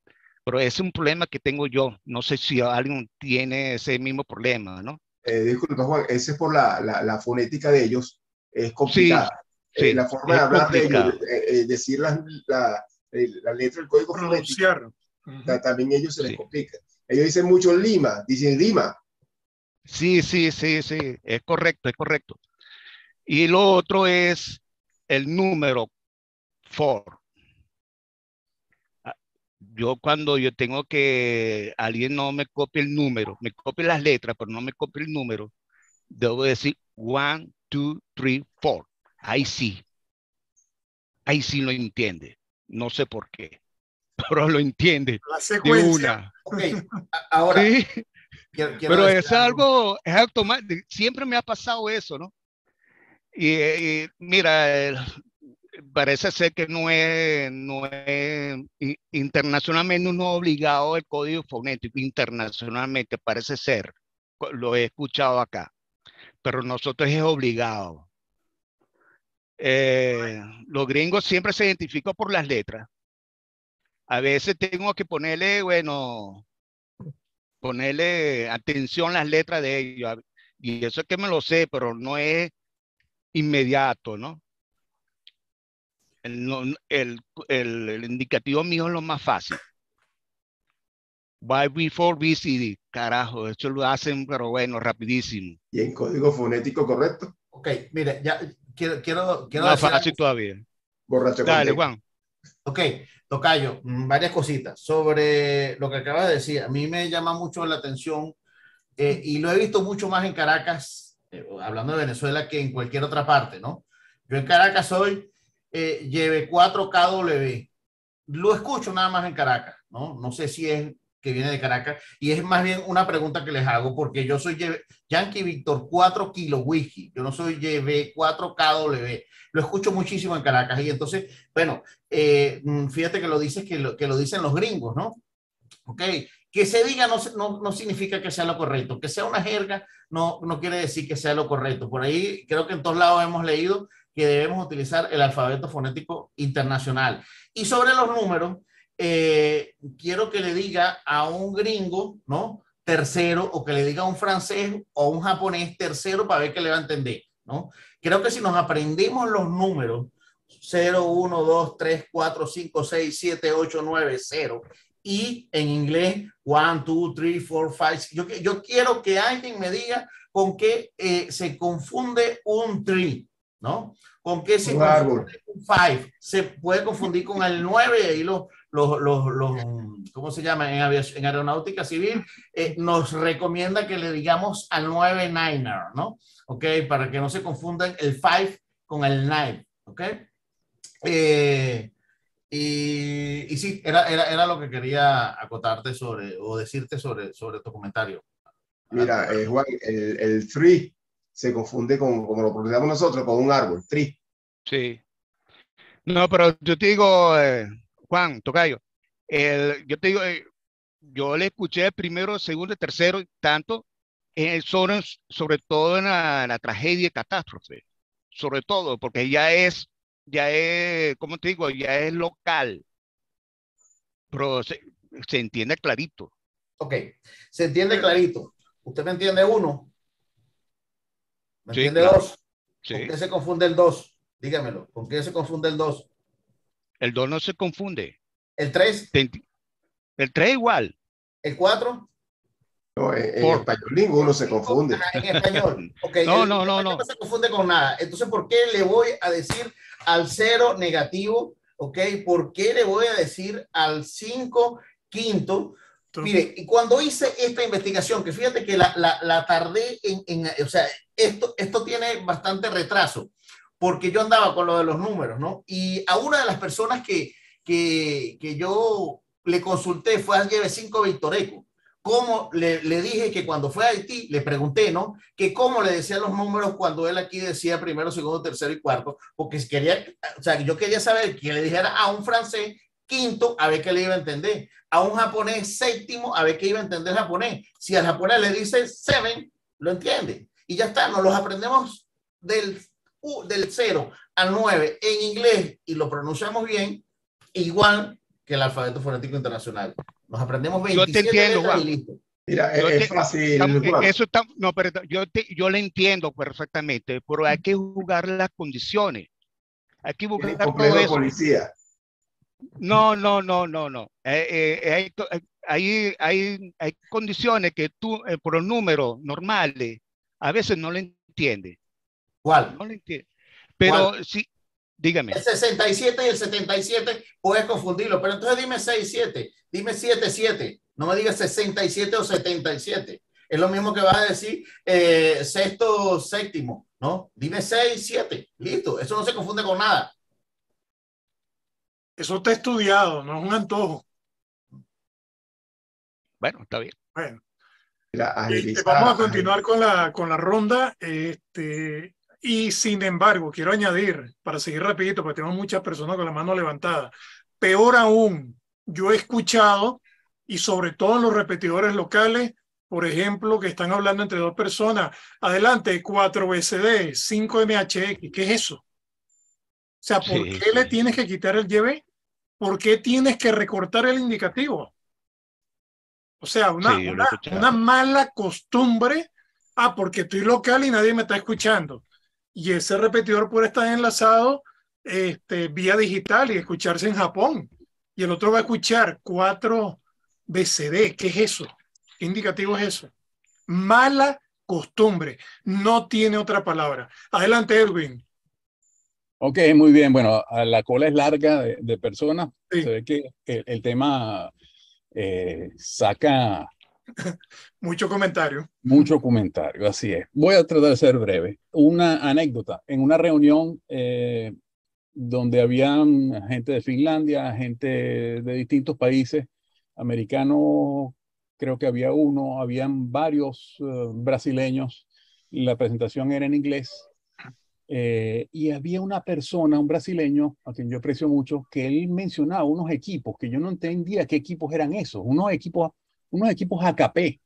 Pero ese es un problema que tengo yo. No sé si alguien tiene ese mismo problema, ¿no? Disculpa, Juan, ese es por la fonética de ellos. Es complicada. Sí, la forma de hablar complicado. De ellos, decir la letra del código fonético, también ellos se les complica. Ellos dicen mucho Lima, dicen Lima. Sí, es correcto, es correcto. Y lo otro es el número 4. Yo cuando yo tengo que alguien no me copie el número, me copie las letras, pero no me copie el número, debo decir 1, 2, 3, 4. Ahí sí lo entiende. No sé por qué, pero lo entiende. La secuencia. De una. Okay. Ahora, sí. quiero pero es algo, es automático. Siempre me ha pasado eso, ¿no? Y mira, parece ser que no es internacionalmente no obligado el código fonético, internacionalmente parece ser, lo he escuchado acá, pero nosotros es obligado. Los gringos siempre se identifican por las letras. A veces tengo que ponerle atención a las letras de ellos, y eso es que me lo sé, pero no es inmediato, ¿no? El indicativo mío es lo más fácil. By before BCD, carajo, eso lo hacen, pero bueno, rapidísimo. ¿Y en código fonético correcto? Ok, mire, ya quiero más fácil todavía. Borracho. Dale, Juan. Ok, tocayo, varias cositas sobre lo que acabas de decir. A mí me llama mucho la atención y lo he visto mucho más en Caracas, hablando de Venezuela, que en cualquier otra parte, ¿no? Yo en Caracas soy lleve 4KW. Lo escucho nada más en Caracas, ¿no? No sé si es que viene de Caracas, y es más bien una pregunta que les hago, porque yo soy Yankee Víctor 4 Kilo Whisky, yo no soy lleve 4KW. Lo escucho muchísimo en Caracas, y entonces, bueno, fíjate que lo dices, que lo dicen los gringos, ¿no? Ok, que se diga no significa que sea lo correcto, que sea una jerga no quiere decir que sea lo correcto. Por ahí creo que en todos lados hemos leído que debemos utilizar el alfabeto fonético internacional. Y sobre los números, quiero que le diga a un gringo, ¿no? Tercero, o que le diga a un francés o un japonés tercero para ver qué le va a entender, ¿no? Creo que si nos aprendemos los números 0, 1, 2, 3, 4, 5, 6, 7, 8, 9, 0, y en inglés 1, 2, 3, 4, 5. Yo quiero que alguien me diga con qué se confunde un 3, ¿no? ¿Con qué se confunde un 5? Se puede confundir con el 9, y ahí ¿cómo se llama? En aeronáutica civil nos recomienda que le digamos al 9 niner, ¿no? Ok, para que no se confundan el 5 con el 9, ¿ok? Y sí, era lo que quería acotarte o decirte sobre tu comentario. Mira, Juan, el tree se confunde con, como lo pronunciamos nosotros, con un árbol, tree. Sí. No, pero yo te digo, Juan, tocayo, yo te digo, yo le escuché el primero, segundo, tercero, tanto, sobre todo en la tragedia y catástrofe, sobre todo, porque ya es, ¿cómo te digo? Ya es local, pero se entiende clarito. Ok, se entiende clarito. ¿Usted me entiende uno? ¿Me entiende claro. dos? Sí. ¿Con qué se confunde el 2? Dígamelo, ¿con qué se confunde el 2? El 2 no se confunde. ¿El 3? El 3 igual. ¿El 4? No, en español ninguno se confunde. En español. Okay, no se confunde con nada. Entonces, ¿por qué le voy a decir al 0 negativo? Ok, ¿por qué le voy a decir al 5 quinto? Mire, y cuando hice esta investigación, que fíjate que la tardé o sea, esto tiene bastante retraso, porque yo andaba con lo de los números, ¿no? Y a una de las personas que yo le consulté fue a Lleve 5 Victoreco. Cómo le dije que cuando fue a Haití, le pregunté, ¿no? Que cómo le decían los números cuando él aquí decía primero, segundo, tercero y cuarto, porque quería, o sea, yo quería saber que le dijera a un francés quinto, a ver qué le iba a entender, a un japonés séptimo, a ver qué iba a entender el japonés. Si al japonés le dice 7, lo entiende. Y ya está, nos los aprendemos del 0 al 9 en inglés y lo pronunciamos bien, igual que el alfabeto fonético internacional. Nos aprendemos 27 yo te entiendo, letras Juan. y listo. Mira, es fácil. Eso está, no, pero yo le entiendo perfectamente, pero hay que jugar las condiciones. Hay que jugar todo eso. Policía. No. Hay condiciones que tú, por los números normales, a veces no le entiendes. ¿Cuál? No le entiendes. Pero ¿cuál? sí, dígame. El 67 y el 77 puedes confundirlo, pero entonces dime 6-7, dime 7-7, no me digas 67 o 77. Es lo mismo que vas a decir sexto, séptimo, ¿no? Dime 6-7, listo, eso no se confunde con nada. Eso está estudiado, no es un antojo. Bueno, está bien. Bueno, Agilizar, vamos a continuar con la ronda. Y sin embargo, quiero añadir, para seguir rapidito, porque tenemos muchas personas con la mano levantada. Peor aún, yo he escuchado, y sobre todo en los repetidores locales, por ejemplo, que están hablando entre dos personas. Adelante, 4 BCD, 5 MHX. ¿Qué es eso? O sea, ¿por qué le tienes que quitar el YB? ¿Por qué tienes que recortar el indicativo? O sea, una mala costumbre. Porque estoy local y nadie me está escuchando. Y ese repetidor puede estar enlazado vía digital y escucharse en Japón. Y el otro va a escuchar 4 BCD. ¿Qué es eso? ¿Qué indicativo es eso? Mala costumbre. No tiene otra palabra. Adelante, Edwin. Ok, muy bien. Bueno, la cola es larga de personas. Sí. Se ve que el tema saca Mucho comentario. Mucho comentario, así es. Voy a tratar de ser breve. Una anécdota. En una reunión donde habían gente de Finlandia, gente de distintos países americanos, creo que había uno, habían varios brasileños. La presentación era en inglés. Y había una persona, un brasileño, a quien yo aprecio mucho, que él mencionaba unos equipos que yo no entendía qué equipos eran esos, unos equipos AKP,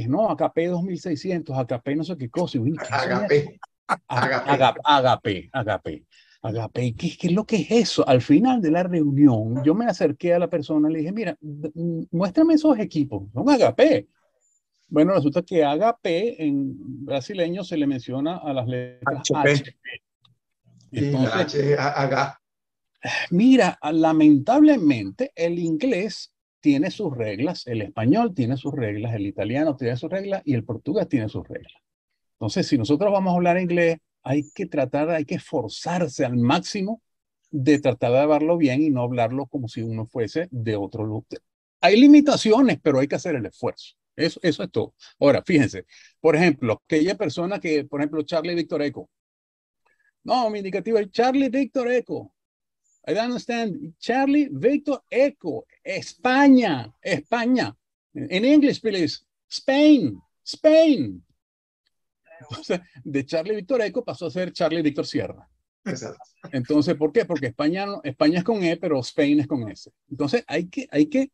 ¿no? AKP 2600, AKP no sé qué cosa. Y, ¿qué Agape, ¿qué es lo que es eso? Al final de la reunión, yo me acerqué a la persona y le dije, mira, muéstrame esos equipos, son Agape. Bueno, resulta que Agape en brasileño se le menciona a las letras HP. Entonces, mira, lamentablemente el inglés tiene sus reglas, el español tiene sus reglas, el italiano tiene sus reglas y el portugués tiene sus reglas. Entonces, si nosotros vamos a hablar inglés, hay que esforzarse al máximo de tratar de hablarlo bien y no hablarlo como si uno fuese de otro lugar. Hay limitaciones, pero hay que hacer el esfuerzo. Eso es todo. Ahora, fíjense, por ejemplo, aquella persona que, por ejemplo, Charlie Victor Echo. No, mi indicativo es Charlie Victor Echo. I don't understand. Charlie Victor Echo. España. In English, please. Spain. Entonces, de Charlie Victor Echo pasó a ser Charlie Victor Sierra. Exacto. Entonces, ¿por qué? Porque España es con E, pero Spain es con S. Entonces, hay que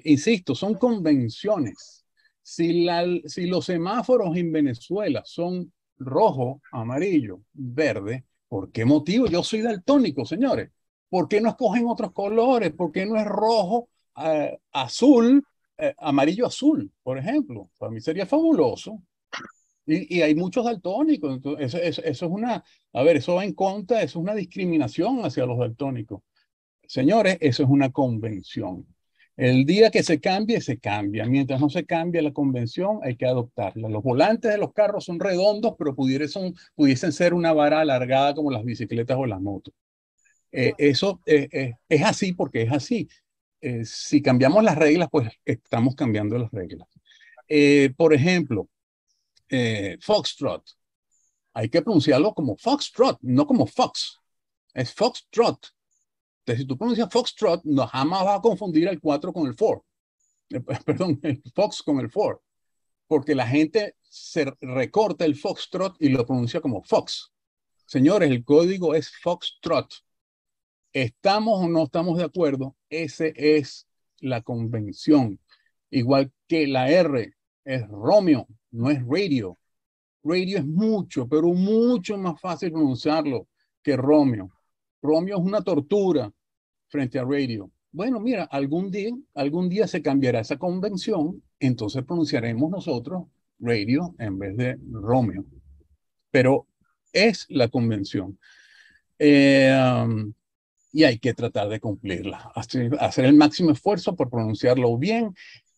insisto, son convenciones. Si los semáforos en Venezuela son rojo, amarillo, verde, ¿por qué motivo? Yo soy daltónico, señores. ¿Por qué no escogen otros colores? ¿Por qué no es rojo, azul, amarillo, azul, por ejemplo? Para mí sería fabuloso. Y hay muchos daltónicos. Entonces, eso es eso va en contra, eso es una discriminación hacia los daltónicos. Señores, eso es una convención. El día que se cambie, se cambia. Mientras no se cambie la convención, hay que adoptarla. Los volantes de los carros son redondos, pero pudiesen ser una vara alargada como las bicicletas o las motos. Eso es así porque es así. Si cambiamos las reglas, pues estamos cambiando las reglas. Por ejemplo, Foxtrot. Hay que pronunciarlo como Foxtrot, no como Fox. Es Foxtrot. Entonces, si tú pronuncias Foxtrot, no jamás vas a confundir el 4 con el 4. Perdón, el Fox con el 4. Porque la gente se recorta el Foxtrot y lo pronuncia como Fox. Señores, el código es Foxtrot. ¿Estamos o no estamos de acuerdo? Esa es la convención. Igual que la R es Romeo, no es radio. Radio es mucho, pero mucho más fácil pronunciarlo que Romeo. Romeo es una tortura frente a radio. Bueno, mira, algún día se cambiará esa convención, entonces pronunciaremos nosotros radio en vez de Romeo. Pero es la convención. Y hay que tratar de cumplirla. Hacer el máximo esfuerzo por pronunciarlo bien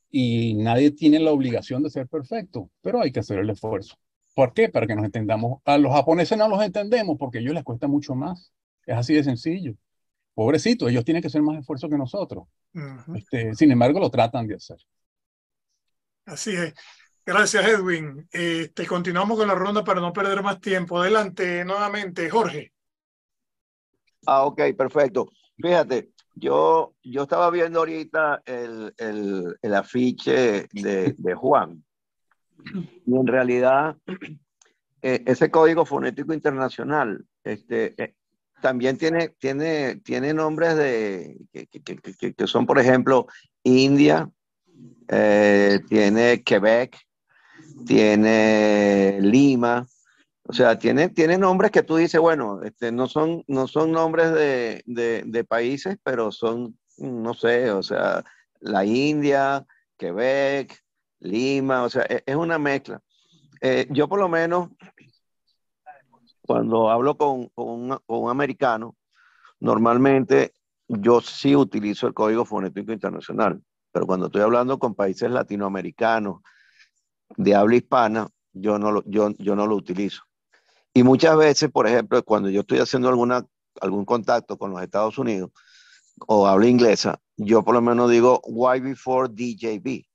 y nadie tiene la obligación de ser perfecto, pero hay que hacer el esfuerzo. ¿Por qué? Para que nos entendamos. A los japoneses no los entendemos porque a ellos les cuesta mucho más. Es así de sencillo. Pobrecito, ellos tienen que hacer más esfuerzo que nosotros. Sin embargo, lo tratan de hacer. Así es. Gracias, Edwin. Continuamos con la ronda para no perder más tiempo. Adelante nuevamente, Jorge. Ok, perfecto. Fíjate, yo estaba viendo ahorita el afiche de Juan. Y en realidad, ese código fonético internacional también tiene nombres que son, por ejemplo, India, tiene Quebec, tiene Lima. O sea, tiene nombres que tú dices, bueno, no son nombres de países, pero son, no sé, o sea, la India, Quebec, Lima, o sea, es una mezcla. Yo por lo menos, cuando hablo con un americano, normalmente yo sí utilizo el código fonético internacional, pero cuando estoy hablando con países latinoamericanos de habla hispana, yo no lo utilizo. Y muchas veces, por ejemplo, cuando yo estoy haciendo algún contacto con los Estados Unidos o habla inglesa, yo por lo menos digo why before DJB.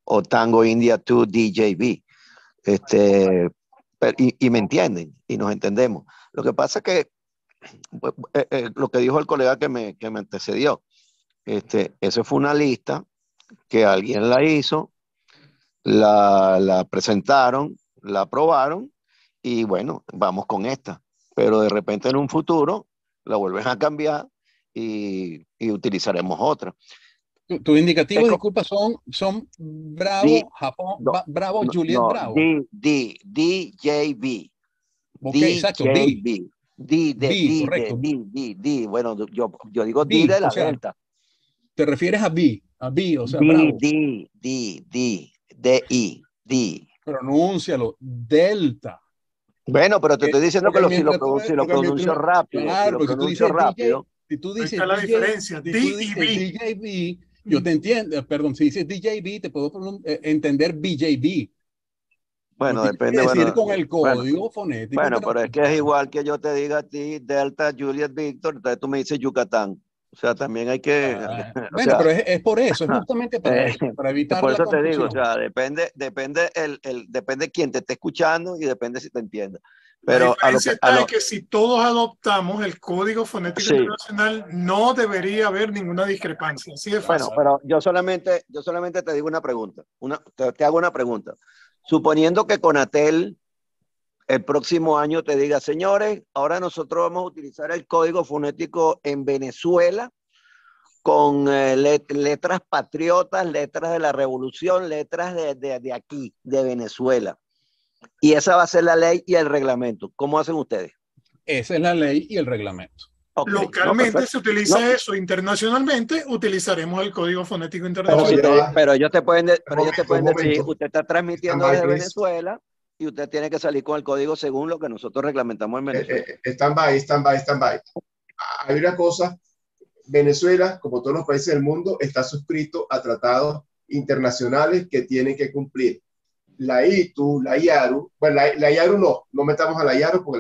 o Tango India 2 DJB. Y me entienden y nos entendemos. Lo que pasa es que lo que dijo el colega que me antecedió, eso fue una lista que alguien la hizo, la presentaron, la aprobaron y bueno, vamos con esta. Pero de repente en un futuro la vuelven a cambiar y utilizaremos otra. Tus indicativos, disculpa, son Bravo, Japón, Bravo, Juliet Bravo. DJB. Ok, exacto, DJB. Correcto. D. Bueno, yo digo D de la delta. ¿Te refieres a B, o sea, D, Bravo? D. Pronúncialo, delta. Bueno, pero te estoy diciendo que si lo pronuncio rápido. Claro, si lo pronuncio rápido. Si tú dices la diferencia, D y B. DJB, yo te entiendo, perdón, si dices DJB, te puedo entender BJB. Bueno, depende. Decir con el código fonético. Bueno, pero es que es igual que yo te diga a ti, Delta, Juliet, Víctor, entonces tú me dices Yucatán. O sea, también hay que... Bueno, pero es por eso, es justamente para eso, para evitar por eso la te digo, confusión. o sea, depende quién te esté escuchando y depende si te entienda. Pero la diferencia está en que si todos adoptamos el Código Fonético Internacional, no debería haber ninguna discrepancia. Así de fácil. Bueno, pero yo solamente te digo una pregunta. Te hago una pregunta. Suponiendo que Conatel el próximo año te diga, señores, ahora nosotros vamos a utilizar el código fonético en Venezuela con letras patriotas, letras de la revolución, letras de aquí, de Venezuela. Y esa va a ser la ley y el reglamento. ¿Cómo hacen ustedes? Esa es la ley y el reglamento. Okay. Localmente se utiliza eso, internacionalmente utilizaremos el Código Fonético Internacional. Pero ellos te pueden decir, usted está transmitiendo desde Venezuela y usted tiene que salir con el código según lo que nosotros reglamentamos en Venezuela. Stand by. Hay una cosa, Venezuela, como todos los países del mundo, está suscrito a tratados internacionales que tienen que cumplir. La ITU, la IARU, bueno, la IARU no metamos a la IARU porque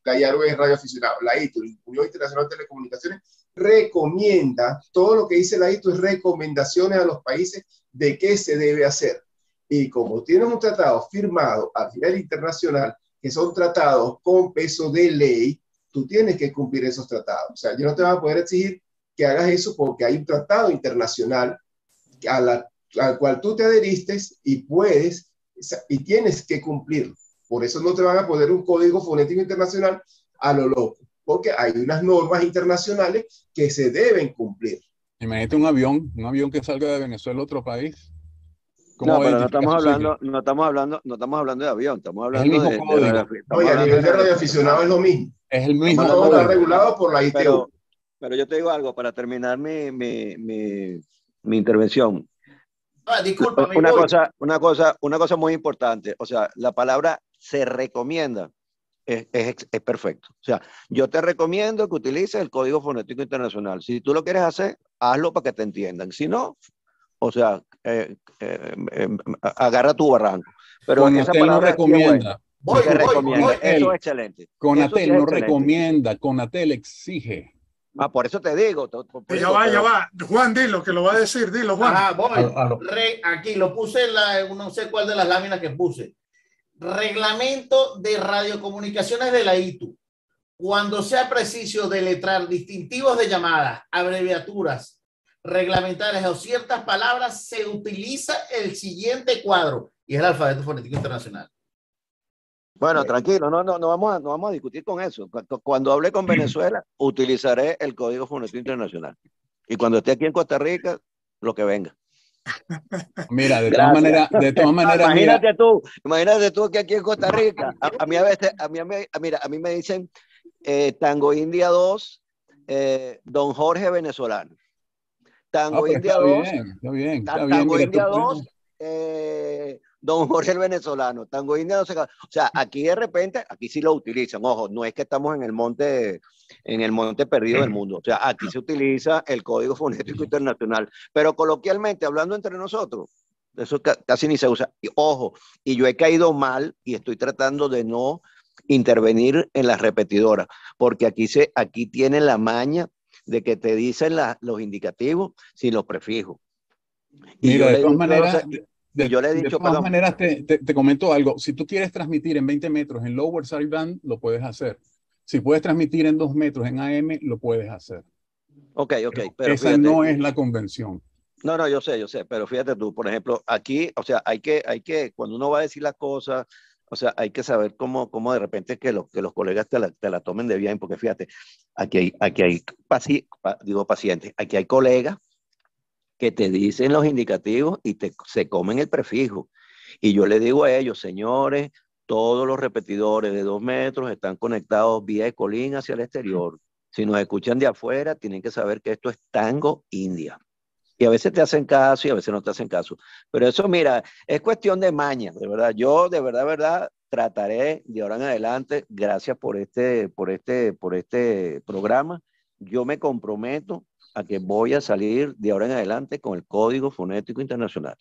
la IARU es radioaficionado. La ITU, la Unión Internacional de Telecomunicaciones, recomienda, todo lo que dice la ITU es recomendaciones a los países de qué se debe hacer. Y como tienen un tratado firmado a nivel internacional, que son tratados con peso de ley, tú tienes que cumplir esos tratados. O sea, yo no te voy a poder exigir que hagas eso porque hay un tratado internacional al cual tú te adheriste y tienes que cumplirlo. Por eso no te van a poner un código fonético internacional a lo loco, porque hay unas normas internacionales que se deben cumplir. Imagínate un avión que salga de Venezuela a otro país. No, pero no estamos hablando de avión, estamos hablando de Oye, a nivel de radioaficionado es lo mismo. Es el mismo. Todo está regulado por la ITU. Pero yo te digo algo para terminar mi intervención. Disculpa, una cosa muy importante. O sea, la palabra se recomienda es perfecto. O sea, yo te recomiendo que utilices el Código Fonético Internacional. Si tú lo quieres hacer, hazlo para que te entiendan. Si no, o sea, agarra tu barranco. Pero Conatel no recomienda. Eso es excelente. Conatel no recomienda, Conatel exige. Por eso te digo. Ya va. Juan, dilo, que lo va a decir. Dilo, Juan. Aquí lo puse no sé cuál de las láminas que puse. Reglamento de radiocomunicaciones de la ITU. Cuando sea preciso deletrar distintivos de llamadas, abreviaturas reglamentarias o ciertas palabras, se utiliza el siguiente cuadro y es el alfabeto fonético internacional. Bueno, tranquilo, no vamos a discutir con eso. Cuando hable con Venezuela, utilizaré el Código Fonético Internacional. Y cuando esté aquí en Costa Rica, lo que venga. Mira, de todas maneras, imagínate tú que aquí en Costa Rica, a mí me dicen Tango India 2, Don Jorge venezolano. Tango India 2, Tango India 2, Don Jorge el venezolano, Tango India, no sé, o sea, aquí de repente, aquí sí lo utilizan, ojo, no es que estamos en el monte perdido del mundo, o sea, aquí se utiliza el Código Fonético Internacional, pero coloquialmente, hablando entre nosotros, eso casi ni se usa, y, ojo, y yo he caído mal y estoy tratando de no intervenir en las repetidoras, porque aquí tienen la maña de que te dicen los indicativos sin los prefijos. Mira, de todas maneras, Y yo le he De dicho, todas perdón, maneras, te comento algo. Si tú quieres transmitir en 20 metros en lower sideband, lo puedes hacer. Si puedes transmitir en 2 metros en AM, lo puedes hacer. ok, pero Esa fíjate, no es la convención. no, yo sé, pero fíjate tú, por ejemplo, aquí, o sea, hay que, cuando uno va a decir las cosas, o sea, hay que saber cómo de repente que los colegas te la tomen de bien, porque fíjate, aquí hay pacientes, aquí hay colegas que te dicen los indicativos y se comen el prefijo. Y yo le digo a ellos, señores, todos los repetidores de 2 metros están conectados vía Ecolink hacia el exterior. Si nos escuchan de afuera, tienen que saber que esto es Tango India. Y a veces te hacen caso y a veces no te hacen caso. Pero eso, mira, es cuestión de maña, de verdad. Yo, de verdad, trataré de ahora en adelante, gracias por este programa. Yo me comprometo a que voy a salir de ahora en adelante con el Código Fonético Internacional.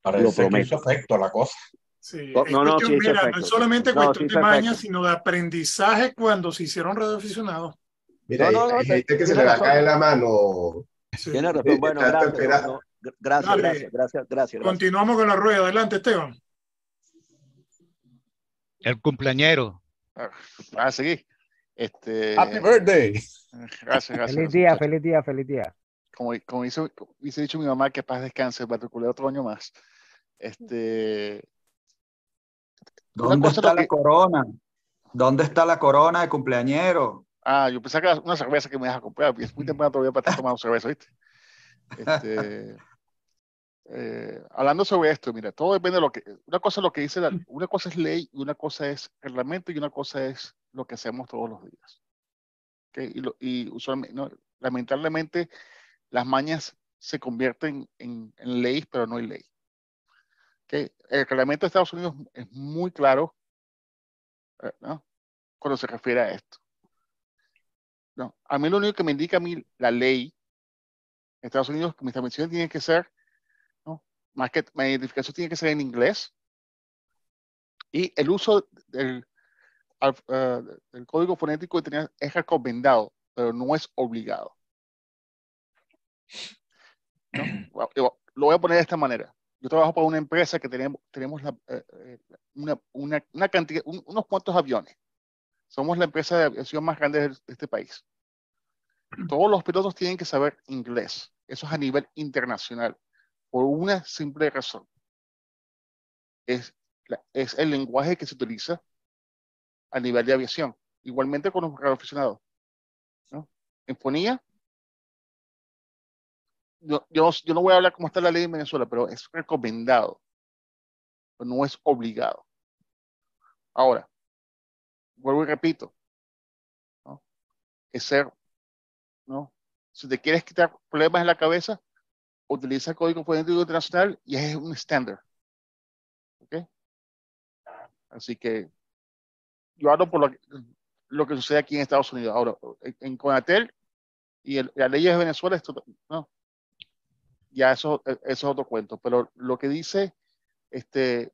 Parece que hizo efecto la cosa. Sí, No, es cuestión, sí hizo mira, no efecto. es solamente No, cuestión sí de hizo maña, efecto. sino de aprendizaje cuando se hicieron radioaficionados. Mira, hay gente que se le va a caer la mano. Sí. Tienes razón. Bueno, gracias. Continuamos con la rueda. Adelante, Esteban. El cumpleañero. A seguir. Happy birthday. Gracias. Feliz día. Como hubiese dicho mi mamá, que paz descanse, matriculé otro año más. ¿Dónde está la corona? ¿Dónde está la corona de cumpleañero? Yo pensaba que era una cerveza que me dejas comprar, porque es muy temprano todavía para estar tomando cerveza, ¿viste? Hablando sobre esto, mira, todo depende de lo que, una cosa es lo que dice, una cosa es ley, y una cosa es reglamento, y una cosa es lo que hacemos todos los días. ¿Okay? Y usualmente, no, lamentablemente, las mañas se convierten en leyes, pero no en ley. ¿Okay? El reglamento de Estados Unidos es muy claro, ¿no? Cuando se refiere a esto. No, a mí lo único que me indica a mí la ley en Estados Unidos, que mis transmisiones tienen que ser, ¿no? Más que mi identificación tiene que ser en inglés, y el uso del código fonético es recomendado, pero no es obligado. ¿No? Lo voy a poner de esta manera. Yo trabajo para una empresa que tenemos una cantidad, unos cuantos aviones. Somos la empresa de aviación más grande de este país. Todos los pilotos tienen que saber inglés. Eso es a nivel internacional. Por una simple razón. Es el lenguaje que se utiliza a nivel de aviación. Igualmente con los radioaficionados, ¿no? En fonía, yo no voy a hablar cómo está la ley en Venezuela, pero es recomendado. Pero no es obligado. Ahora, vuelvo y repito, ¿no? Es ser, ¿no? Si te quieres quitar problemas en la cabeza, utiliza el Código Fonético Internacional y es un estándar. ¿Ok? Así que yo hablo por lo que sucede aquí en Estados Unidos. Ahora, en Conatel y las leyes de Venezuela, esto, no, ya eso es otro cuento. Pero lo que dice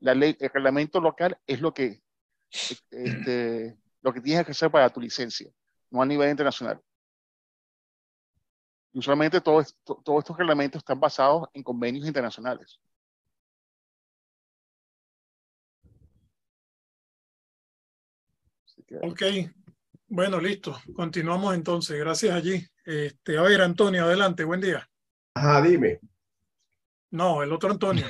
la ley, el reglamento local es lo que tienes que hacer para tu licencia, no a nivel internacional. Y usualmente todos estos reglamentos están basados en convenios internacionales. Ok, bueno, listo. Continuamos entonces. Gracias allí. A ver, Antonio, adelante. Buen día. Ajá, dime. No, el otro Antonio.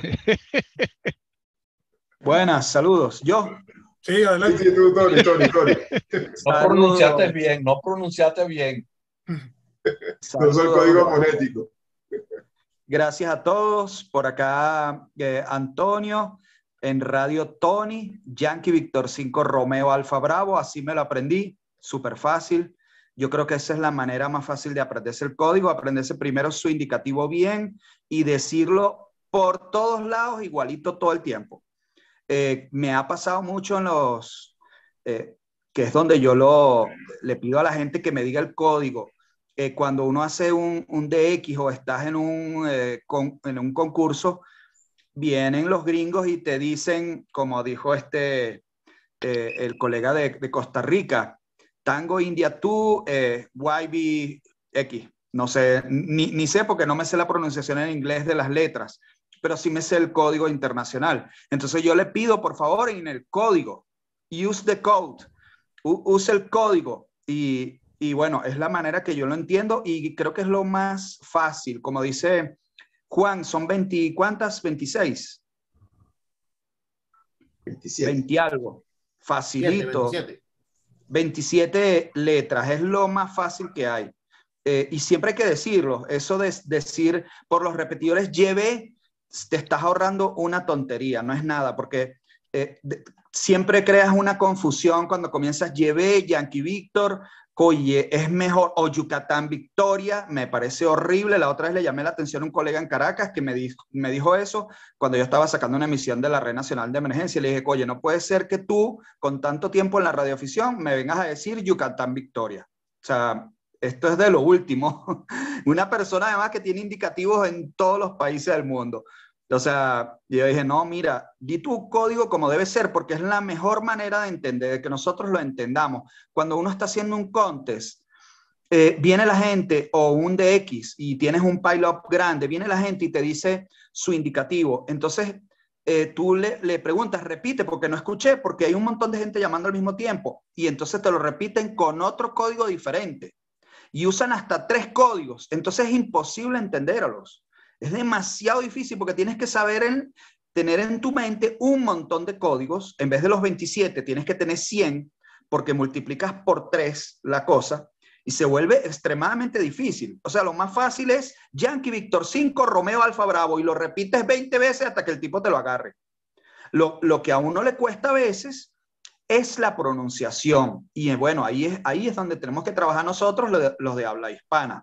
Buenas, saludos. ¿Yo? Sí, adelante. Sí, tú, Tony. No pronunciaste bien. No soy código fonético. Gracias a todos. Por acá, Antonio, en Radio Tony, Yankee Víctor 5 Romeo Alfa Bravo. Así me lo aprendí, súper fácil. Yo creo que esa es la manera más fácil de aprenderse el código, aprenderse primero su indicativo bien y decirlo por todos lados igualito todo el tiempo. Me ha pasado mucho en los, que es donde yo le pido a la gente que me diga el código. Cuando uno hace un DX o estás en un concurso, vienen los gringos y te dicen, como dijo el colega de Costa Rica, Tango India 2, YBX. No sé, ni sé porque no me sé la pronunciación en inglés de las letras, pero sí me sé el código internacional. Entonces yo le pido, por favor, en el código, use the code, use el código. Y bueno, es la manera que yo lo entiendo y creo que es lo más fácil. Como dice Juan, son 20, ¿cuántas? 26. 27. 20 algo. Facilito. 27. 27 letras, es lo más fácil que hay. Y siempre hay que decirlo, eso de decir por los repetidores YB, te estás ahorrando una tontería, no es nada, porque siempre creas una confusión cuando comienzas YB, Yankee Víctor, oye, es mejor, o Yucatán Victoria, me parece horrible. La otra vez le llamé la atención a un colega en Caracas que me dijo eso cuando yo estaba sacando una emisión de la Red Nacional de Emergencia. Le dije, oye, no puede ser que tú, con tanto tiempo en la radioafición, me vengas a decir Yucatán Victoria. O sea, esto es de lo último. Una persona además que tiene indicativos en todos los países del mundo. O sea, yo dije, no, mira, di tu código como debe ser, porque es la mejor manera de entender, de que nosotros lo entendamos. Cuando uno está haciendo un contest, viene la gente, o un DX, y tienes un pile-up grande, viene la gente y te dice su indicativo. Entonces, tú le preguntas, repite, porque no escuché, porque hay un montón de gente llamando al mismo tiempo, y entonces te lo repiten con otro código diferente. Y usan hasta 3 códigos, entonces es imposible entenderlos. Es demasiado difícil porque tienes que saber tener en tu mente un montón de códigos. En vez de los 27, tienes que tener 100 porque multiplicas por 3 la cosa y se vuelve extremadamente difícil. O sea, lo más fácil es Yankee Víctor 5, Romeo Alfa Bravo y lo repites 20 veces hasta que el tipo te lo agarre. Lo que a uno le cuesta a veces es la pronunciación. Y bueno, ahí es donde tenemos que trabajar nosotros, los de habla hispana.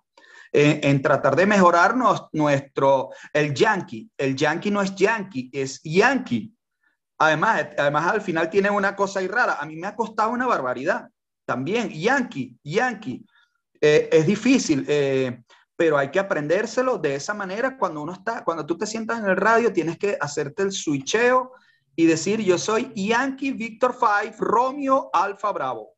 En tratar de mejorarnos el yankee. El yankee no es yankee, es yankee. Además al final tiene una cosa ahí rara. A mí me ha costado una barbaridad. También, yankee. Es difícil, pero hay que aprendérselo de esa manera. Cuando tú te sientas en el radio, tienes que hacerte el switcheo y decir, yo soy Yankee Victor 5, Romeo Alfa Bravo.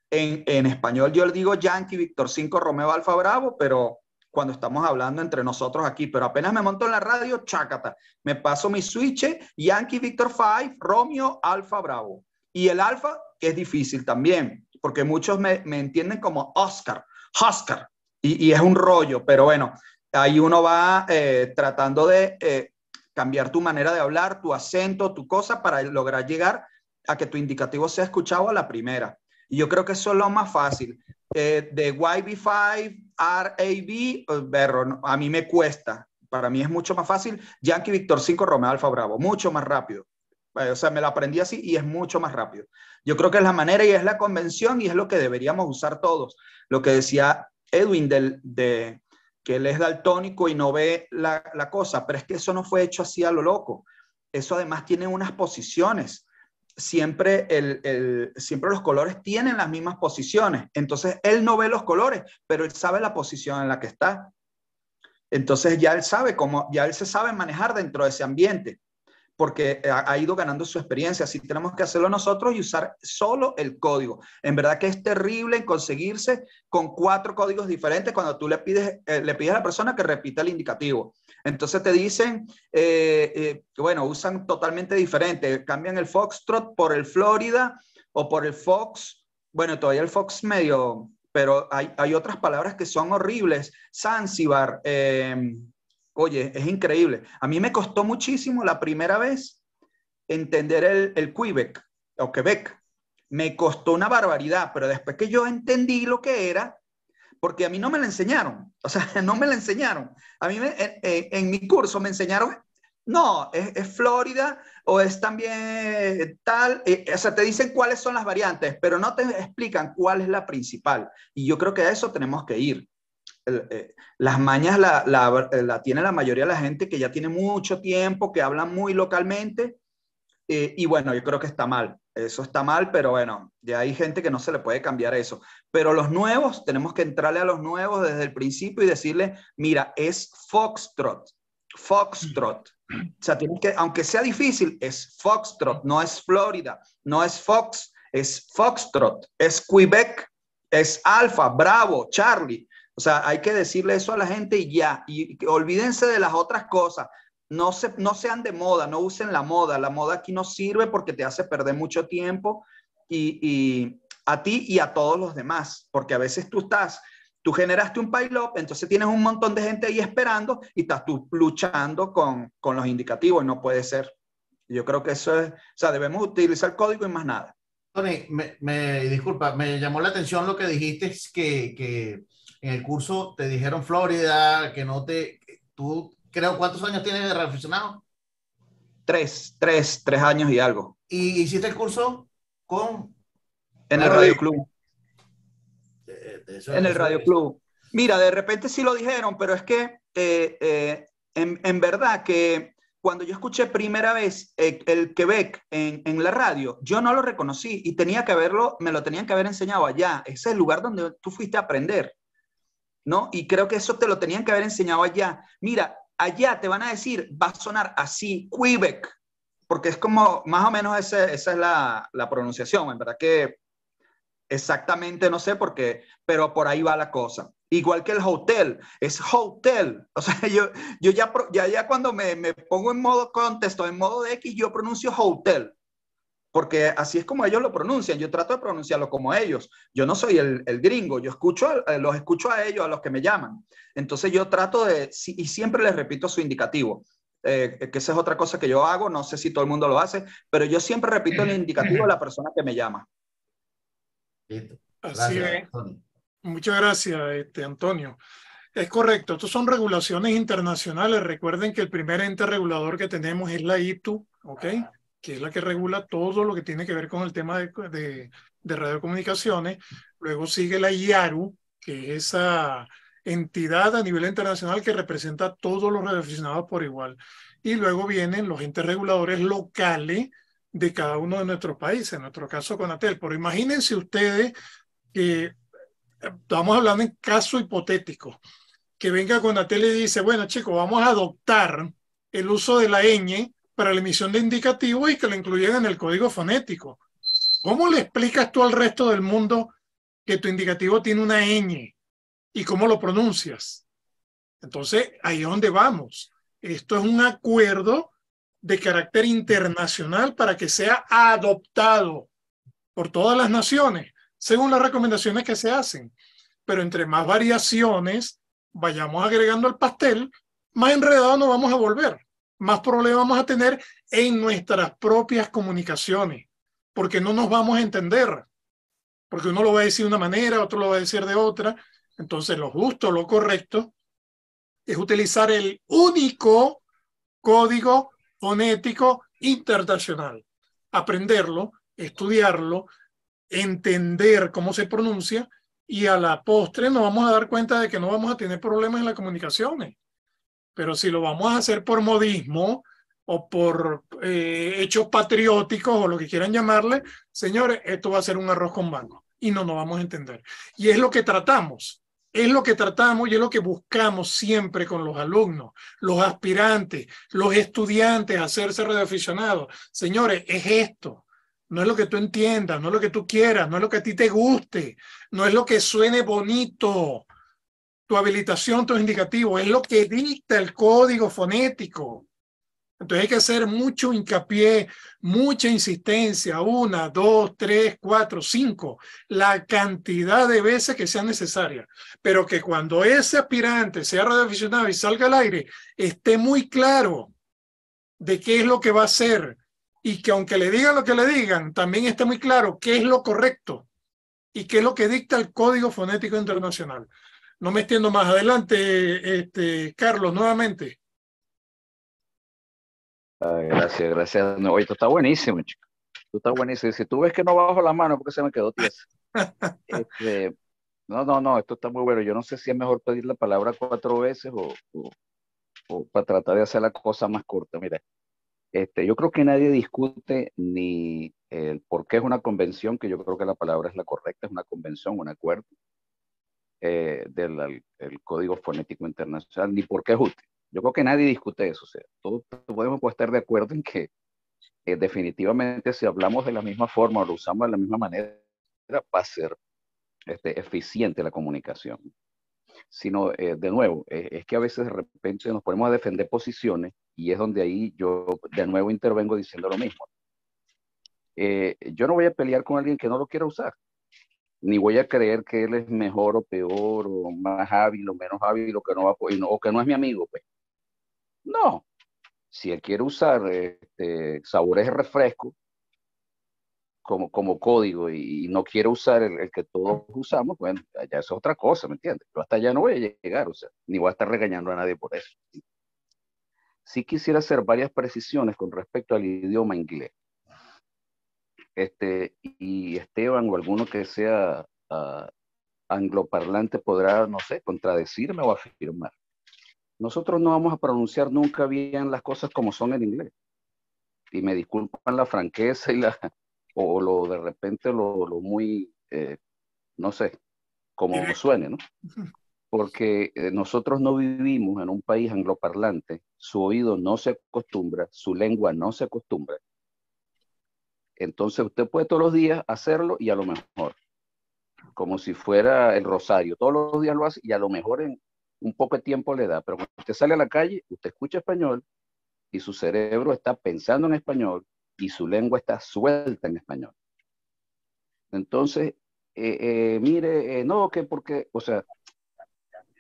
En español yo le digo Yankee Victor 5, Romeo Alfa Bravo, pero cuando estamos hablando entre nosotros aquí, pero apenas me monto en la radio, chácata, me paso mi switch, Yankee Victor 5, Romeo Alfa Bravo. Y el alfa es difícil también, porque muchos me entienden como Oscar, y es un rollo, pero bueno, ahí uno va tratando de cambiar tu manera de hablar, tu acento, tu cosa, para lograr llegar a que tu indicativo sea escuchado a la primera. Y yo creo que eso es lo más fácil. De YB5, RAB, a mí me cuesta. Para mí es mucho más fácil. Yankee Víctor 5, Romeo Alfa Bravo, mucho más rápido. O sea, me lo aprendí así y es mucho más rápido. Yo creo que es la manera y es la convención y es lo que deberíamos usar todos. Lo que decía Edwin que él es daltónico y no ve la cosa, pero es que eso no fue hecho así a lo loco. Eso además tiene unas posiciones. Siempre los colores tienen las mismas posiciones. Entonces, él no ve los colores, pero él sabe la posición en la que está. Entonces, ya él se sabe manejar dentro de ese ambiente, porque ha ido ganando su experiencia. Así tenemos que hacerlo nosotros y usar solo el código. En verdad que es terrible en conseguirse con 4 códigos diferentes cuando tú le pides a la persona que repita el indicativo. Entonces te dicen, bueno, usan totalmente diferente. Cambian el Foxtrot por el Florida o por el Fox. Bueno, todavía el Fox medio, pero hay otras palabras que son horribles. Zanzíbar, oye, es increíble. A mí me costó muchísimo la primera vez entender el Quebec o Quebec. Me costó una barbaridad, pero después que yo entendí lo que era, porque a mí no me la enseñaron. O sea, no me la enseñaron. A mí en mi curso me enseñaron, no, es Florida o es también tal. O sea, te dicen cuáles son las variantes, pero no te explican cuál es la principal. Y yo creo que a eso tenemos que ir. Las mañas la tiene la mayoría de la gente que ya tiene mucho tiempo, que hablan muy localmente, y bueno, yo creo que está mal, eso está mal, pero bueno, ya hay gente que no se le puede cambiar eso, pero los nuevos, tenemos que entrarle a los nuevos desde el principio y decirle, mira, es Foxtrot, o sea, tienes que, aunque sea difícil, es Foxtrot, no es Florida, no es Fox, es Foxtrot, es Quebec, es Alfa, Bravo, Charlie. O sea, hay que decirle eso a la gente y ya. Y olvídense de las otras cosas. no sean de moda, no usen la moda. La moda aquí no sirve porque te hace perder mucho tiempo y a ti y a todos los demás, porque a veces tú generaste un pile-up, entonces tienes un montón de gente ahí esperando y estás tú luchando con los indicativos y no puede ser. Yo creo que eso es, o sea, debemos utilizar el código y más nada. Tony, disculpa, me llamó la atención lo que dijiste, es que en el curso te dijeron Florida, tú creo, ¿cuántos años tienes de radioaficionado? 3 años y algo. ¿Y hiciste el curso en el Radio Club? En el Radio Club. Mira, de repente sí lo dijeron, pero es que en verdad que cuando yo escuché primera vez el Quebec en la radio, yo no lo reconocí y me lo tenían que haber enseñado allá. Ese es el lugar donde tú fuiste a aprender, ¿no? Y creo que eso te lo tenían que haber enseñado allá. Mira, allá te van a decir, va a sonar así, Quebec, porque es como, más o menos esa es la pronunciación, en verdad que exactamente no sé por qué, pero por ahí va la cosa. Igual que el hotel, es hotel. O sea, yo ya cuando me pongo en modo contexto, en modo de X, yo pronuncio hotel, porque así es como ellos lo pronuncian. Yo trato de pronunciarlo como ellos. Yo no soy el gringo, yo los escucho a ellos, a los que me llaman. Entonces yo trato y siempre les repito su indicativo. Que esa es otra cosa que yo hago, no sé si todo el mundo lo hace, pero yo siempre repito el indicativo de la persona que me llama. Así es. Muchas gracias, Antonio. Es correcto, estas son regulaciones internacionales. Recuerden que el primer ente regulador que tenemos es la ITU, ¿ok? Que es la que regula todo lo que tiene que ver con el tema de radiocomunicaciones. Luego sigue la IARU, que es esa entidad a nivel internacional que representa a todos los radioaficionados por igual. Y luego vienen los entes reguladores locales de cada uno de nuestros países, en nuestro caso Conatel. Pero imagínense ustedes que estamos hablando en caso hipotético, que venga Conatel y dice, bueno chicos, vamos a adoptar el uso de la ñ para la emisión de indicativos y que lo incluyan en el código fonético. ¿Cómo le explicas tú al resto del mundo que tu indicativo tiene una ñ y cómo lo pronuncias? Entonces, ahí es donde vamos. Esto es un acuerdo de carácter internacional para que sea adoptado por todas las naciones, según las recomendaciones que se hacen. Pero entre más variaciones vayamos agregando al pastel, más enredados nos vamos a volver, más problemas vamos a tener en nuestras propias comunicaciones, porque no nos vamos a entender, porque uno lo va a decir de una manera, otro lo va a decir de otra. Entonces lo justo, lo correcto, es utilizar el único código fonético internacional, aprenderlo, estudiarlo, entender cómo se pronuncia, y a la postre nos vamos a dar cuenta de que no vamos a tener problemas en las comunicaciones. Pero si lo vamos a hacer por modismo o por hechos patrióticos o lo que quieran llamarle, señores, esto va a ser un arroz con mango y no nos vamos a entender. Y es lo que tratamos. Es lo que tratamos y es lo que buscamos siempre con los alumnos, los aspirantes, los estudiantes a hacerse radioaficionados. Señores, es esto. No es lo que tú entiendas, no es lo que tú quieras, no es lo que a ti te guste, no es lo que suene bonito, tu habilitación, tu indicativo, es lo que dicta el código fonético. Entonces hay que hacer mucho hincapié, mucha insistencia, 1, 2, 3, 4, 5, la cantidad de veces que sea necesaria, pero que cuando ese aspirante sea radioaficionado y salga al aire, esté muy claro de qué es lo que va a hacer, y que aunque le digan lo que le digan, también esté muy claro qué es lo correcto y qué es lo que dicta el Código Fonético Internacional. No me extiendo más. Adelante, Carlos, nuevamente. Gracias. No, oye, esto está buenísimo, chico. Esto está buenísimo. Si tú ves que no bajo la mano, porque se me quedó tiesa. No, esto está muy bueno. Yo no sé si es mejor pedir la palabra 4 veces o para tratar de hacer la cosa más corta. Mira, yo creo que nadie discute ni el por qué es una convención, que yo creo que la palabra es la correcta, es una convención, un acuerdo del el Código Fonético Internacional, ni por qué es útil. Yo creo que nadie discute eso. O sea, todos podemos estar de acuerdo en que definitivamente si hablamos de la misma forma o lo usamos de la misma manera, va a ser eficiente la comunicación. Sino, de nuevo, es que a veces de repente nos ponemos a defender posiciones Y es donde ahí yo de nuevo intervengo diciendo lo mismo. Yo no voy a pelear con alguien que no lo quiera usar, ni voy a creer que él es mejor o peor, o más hábil o menos hábil, o que no, o que no es mi amigo. Pues. No, si él quiere usar sabores de refresco como código y no quiere usar el que todos usamos, bueno, ya es otra cosa, ¿me entiendes? Yo hasta allá no voy a llegar, o sea, ni voy a estar regañando a nadie por eso. Sí quisiera hacer varias precisiones con respecto al idioma inglés. Y Esteban o alguno que sea angloparlante podrá, no sé, contradecirme o afirmar. Nosotros no vamos a pronunciar nunca bien las cosas como son en inglés. Y me disculpan la franqueza y o lo de repente lo muy, no sé, como suene, ¿no? Porque nosotros no vivimos en un país angloparlante, su oído no se acostumbra, su lengua no se acostumbra. Entonces usted puede todos los días hacerlo y a lo mejor, como si fuera el rosario, todos los días lo hace y a lo mejor en un poco de tiempo le da, pero cuando usted sale a la calle, usted escucha español y su cerebro está pensando en español y su lengua está suelta en español. Entonces, mire, no, que porque, o sea,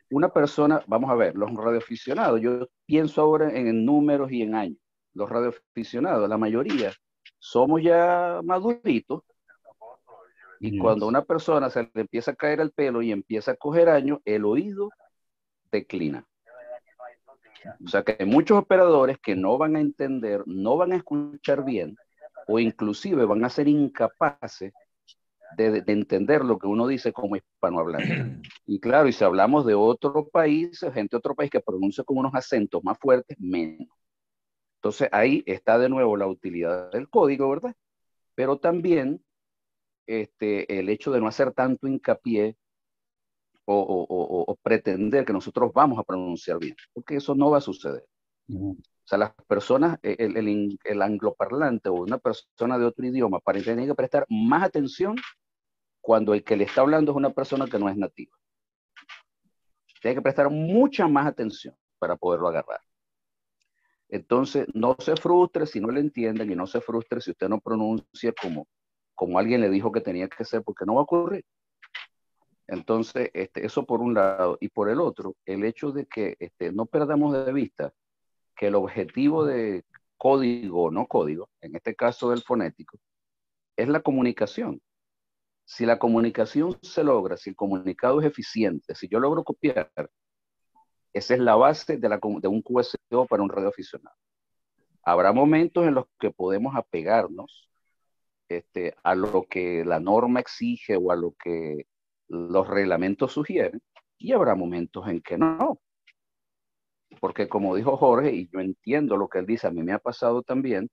una persona, vamos a ver, los radioaficionados, yo pienso ahora en números y en años, los radioaficionados, la mayoría, somos ya maduritos, y cuando a una persona se le empieza a caer el pelo y empieza a coger años, el oído declina. O sea que hay muchos operadores que no van a entender, no van a escuchar bien, o inclusive van a ser incapaces de entender lo que uno dice como hispanohablante. Y claro, y si hablamos de otro país, gente de otro país que pronuncia con unos acentos más fuertes, menos. Entonces ahí está de nuevo la utilidad del código, ¿verdad? Pero también el hecho de no hacer tanto hincapié o pretender que nosotros vamos a pronunciar bien, porque eso no va a suceder. O sea, las personas, el angloparlante o una persona de otro idioma, tiene que prestar más atención cuando el que le está hablando es una persona que no es nativa. Tiene que prestar mucha más atención para poderlo agarrar. Entonces, no se frustre si no le entienden y no se frustre si usted no pronuncia como alguien le dijo que tenía que ser, porque no va a ocurrir. Entonces, eso por un lado. Y por el otro, el hecho de que no perdamos de vista que el objetivo de código o no código, en este caso del fonético, es la comunicación. Si la comunicación se logra, si el comunicado es eficiente, si yo logro copiar, esa es la base de un QSO para un radioaficionado. Habrá momentos en los que podemos apegarnos a lo que la norma exige o a lo que los reglamentos sugieren, y habrá momentos en que no. Porque como dijo Jorge, y yo entiendo lo que él dice, a mí me ha pasado también,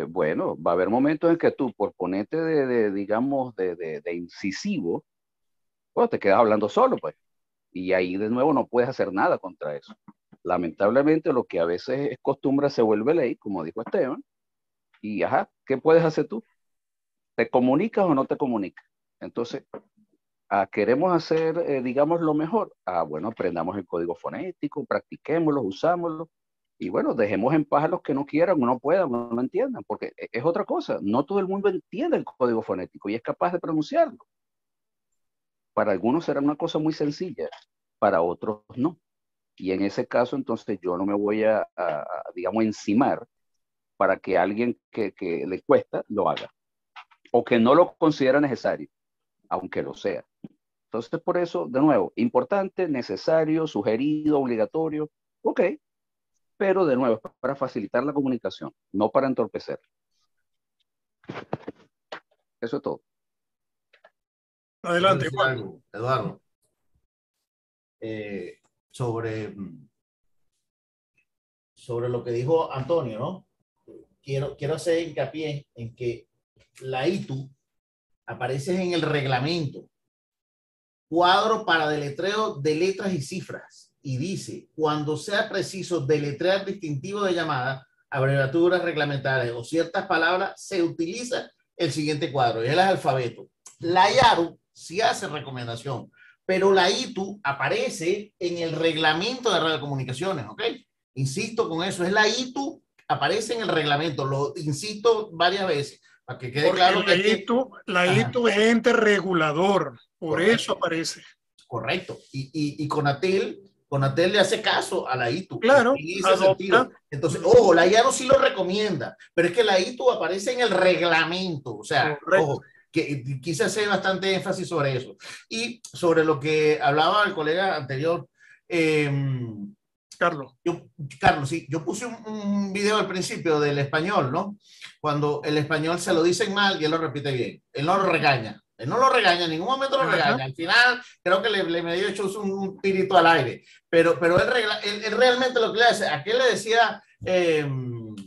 bueno, va a haber momentos en que tú, por ponerte digamos, de incisivo, pues te quedas hablando solo, pues. Y ahí de nuevo no puedes hacer nada contra eso. Lamentablemente lo que a veces es costumbre se vuelve ley, como dijo Esteban, y ajá, ¿qué puedes hacer tú? ¿Te comunicas o no te comunicas? Entonces, queremos hacer, digamos, lo mejor. Bueno, aprendamos el código fonético, practiquémoslo, usámoslo, y bueno, dejemos en paz a los que no quieran o no puedan o no entiendan, porque es otra cosa. No todo el mundo entiende el código fonético y es capaz de pronunciarlo. Para algunos será una cosa muy sencilla, para otros no. Y en ese caso, entonces, yo no me voy digamos, encimar para que alguien que le cuesta lo haga, o que no lo considera necesario, aunque lo sea. Entonces, por eso, de nuevo, importante, necesario, sugerido, obligatorio, ok, pero de nuevo, para facilitar la comunicación, no para entorpecer. Eso es todo. Adelante, Juan. Eduardo. Sobre lo que dijo Antonio, ¿no? Quiero hacer hincapié en que la ITU aparece en el reglamento, cuadro para deletreo de letras y cifras, y dice, cuando sea preciso deletrear distintivo de llamada, abreviaturas reglamentarias o ciertas palabras, se utiliza el siguiente cuadro, y es el alfabeto. La IARU sí hace recomendación, pero la ITU aparece en el reglamento de radiocomunicaciones, ¿ok? Insisto con eso, es la ITU, aparece en el reglamento, lo insisto varias veces, para que quede claro que la ITU es ente regulador, por correcto, eso aparece. Correcto, y Conatel le hace caso a la ITU. Claro, en ese sentido. Entonces, ojo, la IARO sí lo recomienda, pero es que la ITU aparece en el reglamento, o sea, ojo, que quise hacer bastante énfasis sobre eso. Y sobre lo que hablaba el colega anterior, Carlos. Carlos, sí, yo puse un video al principio del español, ¿no? Cuando el español se lo dicen mal y él lo repite bien. Él no lo regaña. Él no lo regaña, en ningún momento lo regaña. Al final, creo que le medio hecho un tirito al aire. Pero él realmente lo que le hace, aquí le decía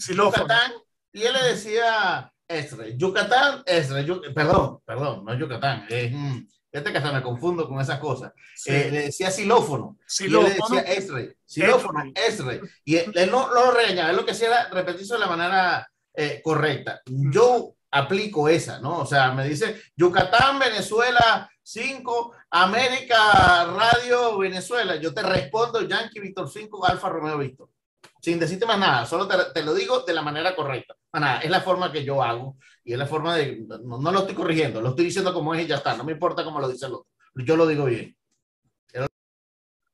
Yucatán y él le decía Estre. Yucatán, Estre. Perdón, no es Yucatán. Fíjate que hasta me confundo con esas cosas. Sí. Le decía xilófono. Y él le decía Estre. Xilófono, Estre. Y él no lo regañaba. Él lo que hacía era repetirse de la manera correcta. Yo aplico esa, ¿no? O sea, me dice Yucatán, Venezuela 5, América Radio Venezuela. Yo te respondo Yankee Víctor 5, Alfa Romeo Víctor. Sin decirte más nada, solo te lo digo de la manera correcta. Nada, es la forma que yo hago y es la forma de, no lo estoy corrigiendo, lo estoy diciendo como es y ya está, no me importa cómo lo dice el otro, yo lo digo bien.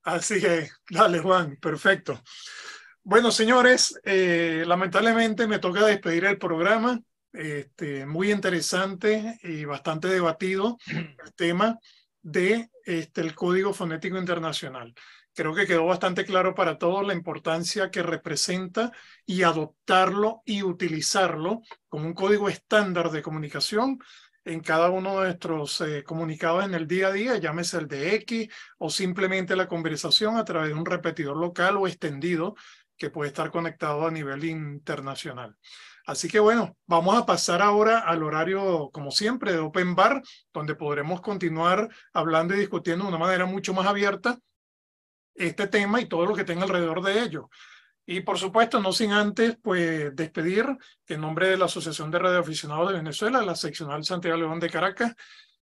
Así que, dale Juan, perfecto. Bueno, señores, lamentablemente me toca despedir el programa. Muy interesante y bastante debatido el tema de el Código Fonético Internacional. Creo que quedó bastante claro para todos la importancia que representa y adoptarlo y utilizarlo como un código estándar de comunicación en cada uno de nuestros comunicados en el día a día, llámese el de X o simplemente la conversación a través de un repetidor local o extendido que puede estar conectado a nivel internacional. Así que bueno, vamos a pasar ahora al horario, como siempre, de Open Bar, donde podremos continuar hablando y discutiendo de una manera mucho más abierta este tema y todo lo que tenga alrededor de ello. Y por supuesto, no sin antes, pues, despedir que en nombre de la Asociación de Radioaficionados de Venezuela, la seccional Santiago León de Caracas,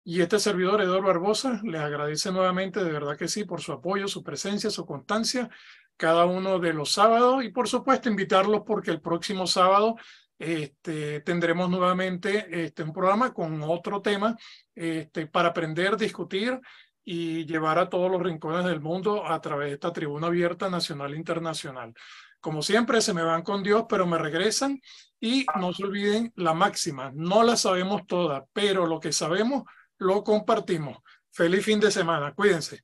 y este servidor, Eduardo Barbosa, les agradece nuevamente, de verdad que sí, por su apoyo, su presencia, su constancia, cada uno de los sábados, y por supuesto, invitarlos porque el próximo sábado tendremos nuevamente un programa con otro tema para aprender, discutir y llevar a todos los rincones del mundo a través de esta tribuna abierta nacional e internacional. Como siempre, se me van con Dios, pero me regresan. Y no se olviden la máxima, no la sabemos todas, pero lo que sabemos lo compartimos. Feliz fin de semana, cuídense.